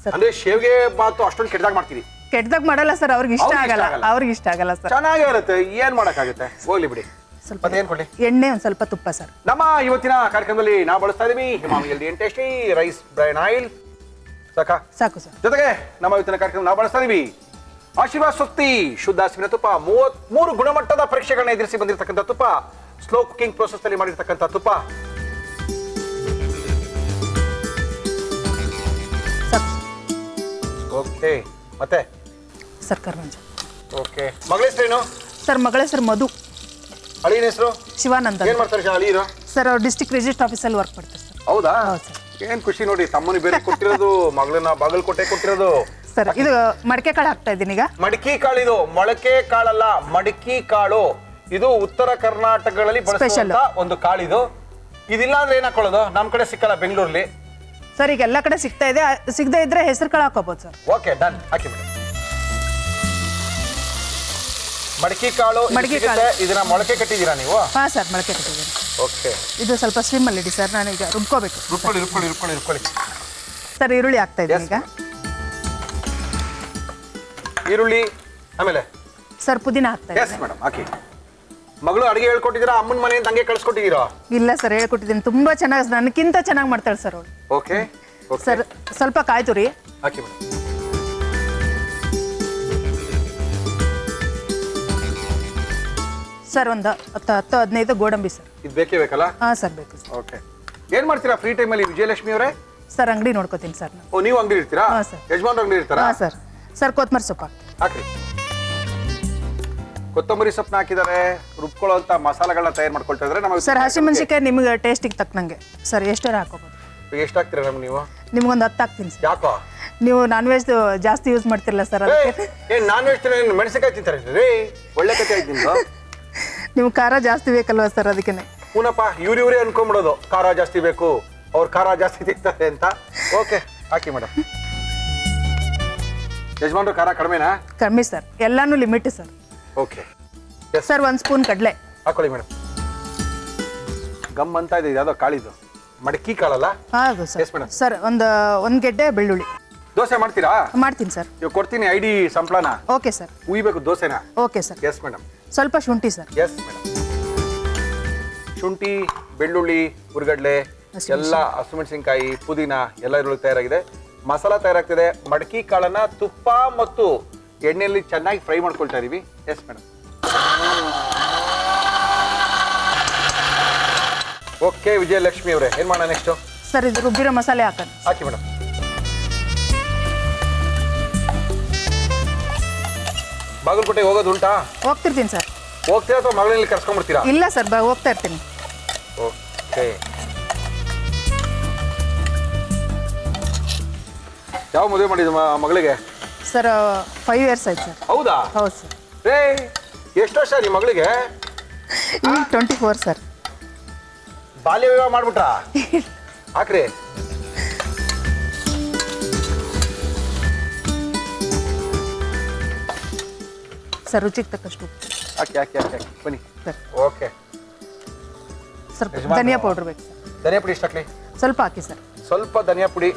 ಸರ್. ಅಂದ್ರೆ ಶೇವ್ಗೆ ಬಾತು ಅಷ್ಟೊಂದು ಕೆಟ್ಟದಾಗ ಮಾಡ್ತೀರಿ? ಕೆಟ್ಟದಾಗ ಮಾಡಲ್ಲ ಸರ್, ಅವ್ರಿಗೆ ಇಷ್ಟ ಅವ್ರಿಗೆ ಇಷ್ಟ ಆಗಲ್ಲ. ಆಗಲ್ಲ. ಅವ್ರಿಗೆ ಇಷ್ಟ ಆಗಲ್ಲ ಸರ್. ಚೆನ್ನಾಗೇ ಇರುತ್ತೆ, ಏನ್ ಮಾಡಕ್ಕಾಗುತ್ತೆ. ಹೋಗ್ಲಿ ಬಿಡಿ. ಸ್ವಲ್ಪ ಮತ್ತೆ ಏನ್ ಕೊಡ್ಲಿ? ಎಣ್ಣೆ, ಒಂದು ಸ್ವಲ್ಪ ತುಪ್ಪ ಸರ್. ನಮ್ಮ ಇವತ್ತಿನ ಕಾರ್ಯಕ್ರಮದಲ್ಲಿ ನಾವು ಬಳಸ್ತಾ ಇದೀವಿ Emami healthy and tasty rice bran oil. ಸಾಕಾ? ಸಾಕು ಸರ್. ಜೊತೆಗೆ ನಮ್ಮ ಇವತ್ತಿನ ಕಾರ್ಯಕ್ರಮ ನಾವು ಬಳಸ್ತಾ ಇದೀವಿ ಆಶೀರ್ವಾದ್ ಸ್ವಸ್ತಿ ಶುದ್ಧ ಹಸುವಿನ ತುಪ್ಪ, 33 ಗುಣಮಟ್ಟದ ಪರೀಕ್ಷೆಗಳನ್ನ ಎದುರಿಸಿ ಬಂದಿರತಕ್ಕಂಥ ತುಪ್ಪ, ಸ್ಲೋ ಕುಕಿಂಗ್ ಪ್ರೋಸೆಸ್ ನಲ್ಲಿ ಮಾಡಿರ್ತಕ್ಕಂಥ ತುಪ್ಪ. ಸಾಕು ಓಕೆ, ಮತ್ತೆ ಸರ್ ಕರ್ಮಂಜ. ಓಕೆ. ಮಗಳ ಹೆಸರೇನು? ಸರ್ ಮಗಳ ಹೆಸರು ಮಧು. ಅಳಿಯನ ಹೆಸರು? ಶಿವಾನಂದ. ಏನ್ ಮಾಡ್ತಾರೆ ಅಳಿಯರು? ಸರ್ ಅವ್ರು ಡಿಸ್ಟ್ರಿಕ್ಟ್ ರಿಜಿಸ್ಟರ್ ಆಫೀಸಲ್ಲಿ ವರ್ಕ್ ಮಾಡ್ತಾರೆ ಸರ್. ಹೌದಾ? ಹೌದು ಸರ್. ಏನ್ ಖುಷಿ ನೋಡಿ, ತಮ್ಮನಿ ಬೇರೆ ಕೊಟ್ಟಿರೋದು, ಮಗಳನ್ನ ಬಾಗಲಕೋಟೆ ಕೊಟ್ಟಿರೋದು. ಸರ್ ಇದು ಮಡಕೆ ಕಾಳು ಹಾಕ್ತಾ ಇದ್ದೀನಿ ಈಗ. ಮಡಿಕೆ ಕಾಳಿದು, ಮೊಳಕೆ ಕಾಳಲ್ಲ, ಮಡಿಕೆ ಕಾಳು. ಇದು ಉತ್ತರ ಕರ್ನಾಟಕಗಳಲ್ಲಿ ಬಳಸುವಂತ ಒಂದು ಕಾಳಿದು. ಇದಿಲ್ಲ ಅಂದ್ರೆ ಏನ್ ಹಾಕೊಳ್ಳೋದು? ನಮ್ ಕಡೆ ಸಿಕ್ಕಲ್ಲ ಬೆಂಗಳೂರಲ್ಲಿ. ಸರ್ ಈಗ ಎಲ್ಲ ಕಡೆ ಸಿಗ್ತಾ ಇದೆ, ಸಿಗದೆ ಇದ್ರೆ ಹೆಸರು ಕಾಳು ಹಾಕೋಬಹುದು ಸರ್. Okay, done. ಹಾಕಿ ಬಿಡಿ. ಮಡಿಕೆ ಕಾಳು ಇದು ಮಡಿಕೆ ಸಿಗುತ್ತೆ. ಕಾಳು. ಇದನ್ನ ಮೊಳಕೆ ಕಟ್ಟಿದ್ದೀರಾ ನೀವು? ಹಾಂ ಸರ್ ಮೊಳಕೆ ಕಟ್ಟಿದ್ದೀನಿ. ಓಕೆ. ಇದು ಸ್ವಲ್ಪ ಸ್ವಿಮ್ ಅಲ್ಲಿ ಇಡಿ ಸರ್, ನಾನು ಈಗ ರುಬ್ಕೋಬೇಕು. ರುಬ್ಕೊಳ್ಳಿ. ಸರ್ ಈರುಳ್ಳಿ ಹಾಕ್ತಾ ಇದ್ದೀನಿ ಈಗ. ಈರುಳ್ಳಿ, ಆಮೇಲೆ ಸರ್ ಪುದೀನ ಹಾಕ್ತಾ ಎಸ್ ಇದ್ದೀನಿ. ಮೇಡಮ್, ಹಾಕಿ. ಮಗಳು ಅಡಿಗೆ ಹೇಳ್ಕೊಟ್ಟಿದ್ದೀರಾ? ಅಮ್ಮನ ಮನೆಯಿಂದ ಹಂಗೆ ಕಳ್ಸ್ಕೊಟ್ಟಿದ್ದೀರಾ? ಇಲ್ಲ ಸರ್, ಹೇಳ್ಕೊಟ್ಟಿದ್ದೀನಿ. ತುಂಬಾ ಚೆನ್ನಾಗಿ, ನನಗಿಂತ ಚೆನ್ನಾಗಿ ಮಾಡ್ತಾಳೆ ಸರ್ ಅವಳು. ಓಕೆ. ಸರ್ ಸ್ವಲ್ಪ ಕಾಯಿ ತುರಿ ಹಾಕಿ ಮೇಡಮ್. ಸರ್, ಒಂದು 10-15 ಗೋಡಂಬಿ ಸರ್. ಇದು ಬೇಕೇ ಬೇಕಲ್ಲ? ಹಾಂ ಸರ್ ಬೇಕು ಸರ್. ಓಕೆ. ಏನ್ ಮಾಡ್ತೀರಾ ಫ್ರೀ ಟೈಮಲ್ಲಿ ವಿಜಯಲಕ್ಷ್ಮಿ ಅವರೇ? ಸರ್ ಅಂಗಡಿ ನೋಡ್ಕೋತೀನಿ ಸರ್ ನಾನು. ಓ, ನೀವು ಅಂಗಡಿ ಇರ್ತೀರಾ? ಹಾಂ ಸರ್. ಯಜಮಾನ್ರು ಅಂಗಡಿ ಇರ್ತಾರಾ? ಹಾಂ ಸರ್. ಸರ್ ಕೊತ್ತಂಬರಿ ಸೊಪ್ಪು ಹಾಕ್ರಿ. ಕೊತ್ತಂಬರಿ ಸೊಪ್ಪನ್ನ ಹಾಕಿದ್ದಾರೆ. ರುಬ್ಕೊಳ್ಳೋ ಅಂತ ಮಸಾಲೆಗಳನ್ನ ತಯಾರು ಮಾಡ್ಕೊಳ್ತಾ ಇದ್ದಾರೆ ನಮ್ಮ. ಸರ್ ಹಸಿಮೆಣಸಿಕಾಯಿ ನಿಮ್ಗೆ ಟೇಸ್ಟಿಗೆ ತಕ್ಕನಂಗೆ ಸರ್ ಎಷ್ಟಾರ ಹಾಕೋಬೋದು. ಎಷ್ಟು ಹಾಕ್ತೀರಾ ನಮ್ಗೆ ನೀವು? ನಿಮ್ಗೊಂದು 10 ಹಾಕ್ತೀನಿ ಸರ್. ಯಾಕೋ? ನೀವು ನಾನ್ ವೆಜ್ ಜಾಸ್ತಿ ಯೂಸ್ ಮಾಡ್ತಿರಲ್ಲ ಸರ್, ಅದಕ್ಕೆ. ಏನ್ ನಾನ್ ವೆಜ್ ಮೆಣಸಿನಕಾಯಿ ತಿಂತಾರೆ ರೀ? ಒಳ್ಳೆ ಕಥೆ ಆಯ್ತು ನಿಮ್ದು. ನೀವು ಖಾರ ಜಾಸ್ತಿ ಬೇಕಲ್ವಾ ಸರ್, ಅದಕ್ಕೆ. ಪೂನಪ್ಪ ಇವ್ರೇ ಅನ್ಕೊಂಬಿಡೋದು ಖಾರ ಜಾಸ್ತಿ ಬೇಕು, ಅವ್ರು ಖಾರ ಜಾಸ್ತಿ ತಿಂತಾರೆ ಅಂತ. ಓಕೆ, ಹಾಕಿ ಮೇಡಮ್. ಯಜಮಾನ್ರು ಖಾರ ಕಡಿಮೆನಾ? ಕಮ್ಮಿ ಸರ್, ಎಲ್ಲಾನು limit sir. Okay sir 1 spoon ಕಡಲೆ ಹಾಕೊಳ್ಳಿ ಮೇಡಮ್. ಗಮ್ ಅಂತ ಇದೆ, ಯಾವುದೋ ಕಾಳಿದು ಮಡಕಿ ಕಾಳಲ್ಲ? ಹೌದು Yes, ಸರ್. madam. ಸರ್ ಒಂದು ಗೆಡ್ಡೆ ಬೆಳ್ಳುಳ್ಳಿ. ದೋಸೆ ಮಾಡ್ತೀರಾ? ಮಾಡ್ತೀನಿ ಸರ್. ಇವಾಗ ಕೊಡ್ತೀನಿ ಐಡಿ ಸಂಪ್ಳನ. Okay sir. ಉಯ್ಬೇಕು ದೋಸೆನ? Okay sir. Yes madam. ಸ್ವಲ್ಪ ಶುಂಠಿ ಸರ್. Yes madam. ಶುಂಠಿ, ಬೆಳ್ಳುಳ್ಳಿ, ಹುರಿಗಡ್ಲೆ, ಎಲ್ಲ ಹಸಿಮೆಣಸಿನಕಾಯಿ, ಪುದೀನ ಎಲ್ಲ ಇದ್ರೊಳಗೆ ತಯಾರಾಗಿದೆ. ಮಸಾಲ ತಯಾರಾಗ್ತಿದೆ. ಮಡಕಿ ಕಾಳನ್ನ ತುಪ್ಪ ಮತ್ತು ಎಣ್ಣೆಯಲ್ಲಿ ಚೆನ್ನಾಗಿ ಫ್ರೈ ಮಾಡ್ಕೊಳ್ತಾ ಇದೀವಿ. Yes madam. ಓಕೆ ವಿಜಯಲಕ್ಷ್ಮಿ ಅವರೇ, ಏನ್ ಮಾಡೋಣ ನೆಕ್ಸ್ಟ್? ಸರ್ ಇದು ರುಬ್ಬಿರೋ ಮಸಾಲೆ ಹಾಕೋಣ. ಹಾಕಿ ಮೇಡಮ್. ಬಾಗಲಕೋಟೆಗೆ ಹೋಗೋದು ಉಂಟಾ? ಹೋಗ್ತಿರ್ತೀನಿ ಸರ್. ಹೋಗ್ತೀರಾ ಅಥವಾ ಮಗಳಲ್ಲಿ ಕರ್ಸ್ಕೊಂಡ್ಬಿಡ್ತೀರಾ? ಇಲ್ಲ ಸರ್, ಹೋಗ್ತಾ ಇರ್ತೀನಿ. ಓಕೆ. ಯಾವ ಮದುವೆ ಮಾಡಿದ ಮಗಳಿಗೆ? ಸರ್ 5 ಇಯರ್ಸ್ ಆಯ್ತು ಸರ್. ಹೌದಾ? ಹೌದು ಸರ್. ರೇ, ಎಷ್ಟು ವರ್ಷ ನಿಮ್ಮ ಮಗಳಿಗೆ? ಈಗ 24 ಸರ್. ಬಾಲ್ಯ ವಿವಾಹ ಮಾಡ್ಬಿಟ್ರಾ? ಹಾಕ್ರಿ. ಸರ್ ರುಚಿಗೆ ತಕ್ಕಷ್ಟು ಹಾಕಿ ಹಾಕಿ ಹಾಕಿ ಹಾಕಿ ಬನ್ನಿ. ಸರ್. ಓಕೆ. ಸರ್ ಯಜಮಾನ್ರು. ಧನಿಯಾ ಪೌಡ್ರ್ ಬೇಕು ಸರ್. ಧನಿಯಾ ಪುಡಿ ಎಷ್ಟು ಹಾಕ್ಲಿ? ಸ್ವಲ್ಪ ಹಾಕಿ ಸರ್. ಸ್ವಲ್ಪ ಧನಿಯಾ ಪುಡಿ,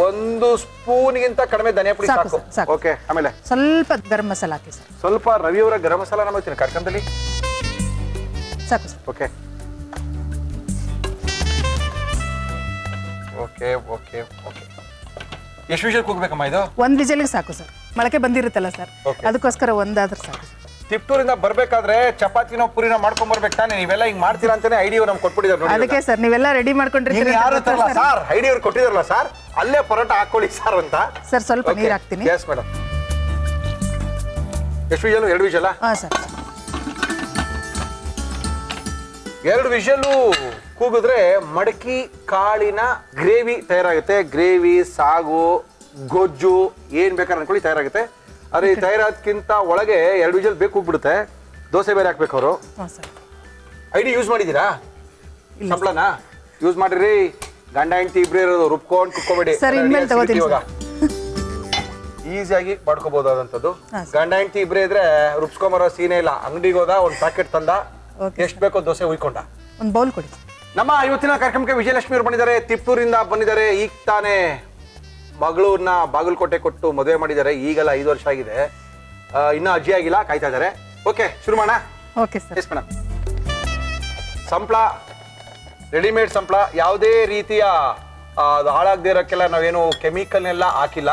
1 ಸ್ಪೂನ್ಗಿಂತ ಕಡಿಮೆ ಧನಿಯಾ ಪುಡಿ ಸಾಕು ಸಾಕು. ಸರ್, ಸಾಕು. ಓಕೆ, ಆಮೇಲೆ ಸ್ವಲ್ಪ ಗರಂ ಮಸಾಲ ಹಾಕಿ ಸರ್. ಸ್ವಲ್ಪ ರವಿಯವರ ಗರಂ ಮಸಾಲ ನಮ್ಮ ಹೋಗ್ತೀನಿ ಕಾರ್ಯಕ್ರಮದಲ್ಲಿ. ಸಾಕು sir. Okay okay okay okay. ಎಷ್ಟು ವಿಷಯಕ್ಕೆ ಹೋಗ್ಬೇಕಮ್ಮ ಇದು? 1 ವಿಜಲ್ಗೆ ಸಾಕು ಸರ್. ಮೊಳಕೆ ಬಂದಿರುತ್ತಲ್ಲ ಸರ್, Okay. ಅದಕ್ಕೋಸ್ಕರ ಒಂದಾದ್ರೂ ಸಾಕು ಸರ್. ತಿಪ್ಟೂರಿಂದ ಬರ್ಬೇಕಾದ್ರೆ ಚಪಾತಿನೋ ಪುರಿನೋ ಮಾಡ್ಕೊಂಡ್ ಬರ್ಬೇಕು ತಾನೆ. ನೀವೆಲ್ಲ ಹಿಂಗ್ ಮಾಡ್ತೀರಾ ಅಂತಾನೆ ಐಡಿಯಾ ನಮ್ಗೆ ಕೊಟ್ಬಿಟ್ಟಿದ್ದಾರೆ ನೋಡಿ. ಅದಕ್ಕೆ ಸರ್ ನೀವೆಲ್ಲ ರೆಡಿ ಮಾಡ್ಕೊಂಡಿರ್ತೀರಿ ಯಾರು ಇರ್ತಾರಲ್ಲ ಸರ್, ಐಡಿಯಾ ಅವ್ರು ಕೊಟ್ಟಿದಾರಲ್ಲ ಸರ್, ಅಲ್ಲೇ ಪರೋಟ ಹಾಕೊಳ್ಳಿ ಸರ್ ಅಂತ. ಸರ್ ಸ್ವಲ್ಪ ನೀರು ಹಾಕ್ತೀನಿ. Yes madam. ಎಷ್ಟು ವಿಷಲ್? 2 ವಿಷಲ್. ಹಾಂ ಸರ್ 2 ವಿಷಲು ಕೂಗಿದ್ರೆ ಮಡಕಿ ಕಾಳಿನ ಗ್ರೇವಿ ತಯಾರಾಗುತ್ತೆ. ಗ್ರೇವಿ, ಸಾಗು, ಗೊಜ್ಜು ಏನ್ ಬೇಕಾದ್ರೆ ಅನ್ಕೊಳ್ಳಿ ತಯಾರಾಗುತ್ತೆ. ಅದೇ ತಯಾರಾದಕ್ಕಿಂತ ಒಳಗೆ 2 ವಿಷಲ್ ಬೇಕು ಹೋಗ್ಬಿಡುತ್ತೆ. ದೋಸೆ ಬೇರೆ ಹಾಕ್ಬೇಕು ಅವರು. ಹಾಂ ಸರ್ ಐಡಿ ಯೂಸ್ ಮಾಡಿದ್ದೀರಾ? ಸಂಪ್ಳನ ಯೂಸ್ ಮಾಡಿರಿ. ಗಂಡ ಹೆಂಡತಿ ಇಬ್ಬರೇ ಇರೋದು, ರುಬ್ಕೊಂಡು ಕುಕ್ಕೋಬೇಡಿ ಸರ್, ಇನ್ಮೇಲೆ ತಗೋತೀನಿ ಇವಾಗ. ಈಸಿಯಾಗಿ ಮಾಡ್ಕೋಬಹುದಾದಂಥದ್ದು. ಗಂಡ ಹೆಂಡತಿ ಇಬ್ಬರೇ ಇದ್ರೆ ರುಬ್ಸ್ಕೊಂಬರೋ ಸೀನೇ ಇಲ್ಲ. ಅಂಗಡಿಗೆ ಹೋದ, ಒಂದು ಪ್ಯಾಕೆಟ್ ತಂದ, ಎಷ್ಟು ಬೇಕೋ ದೋಸೆ ಉಯ್ಕೊಂಡ. ಒಂದು ಬೌಲ್ ಕೊಡಿ. ನಮ್ಮ ಇವತ್ತಿನ ಕಾರ್ಯಕ್ರಮಕ್ಕೆ ವಿಜಯಲಕ್ಷ್ಮಿ ಅವರು ಬಂದಿದ್ದಾರೆ. ತಿಪ್ಟೂರಿಂದ ಬಂದಿದ್ದಾರೆ. ಈಗ ತಾನೇ ಮಗಳೂರ್ನ ಬಾಗಲಕೋಟೆ ಕೊಟ್ಟು ಮದುವೆ ಮಾಡಿದ್ದಾರೆ. ಈಗಲ್ಲ 5 ವರ್ಷ ಆಗಿದೆ. ಇನ್ನೂ ಅಜ್ಜಿ ಆಗಿಲ್ಲ, ಕಾಯ್ತಾ ಇದ್ದಾರೆ. ಓಕೆ, ಶುರು ಮಾಡೋಣ. Okay sir. Yes madam. ಸಂಪ್ಳ, ರೆಡಿಮೇಡ್ ಸಂಪ್ಳ, ಯಾವುದೇ ರೀತಿಯ ಅದು ಹಾಳಾಗದೇ ಇರೋಕ್ಕೆಲ್ಲ ನಾವೇನು ಕೆಮಿಕಲ್ನೆಲ್ಲ ಹಾಕಿಲ್ಲ.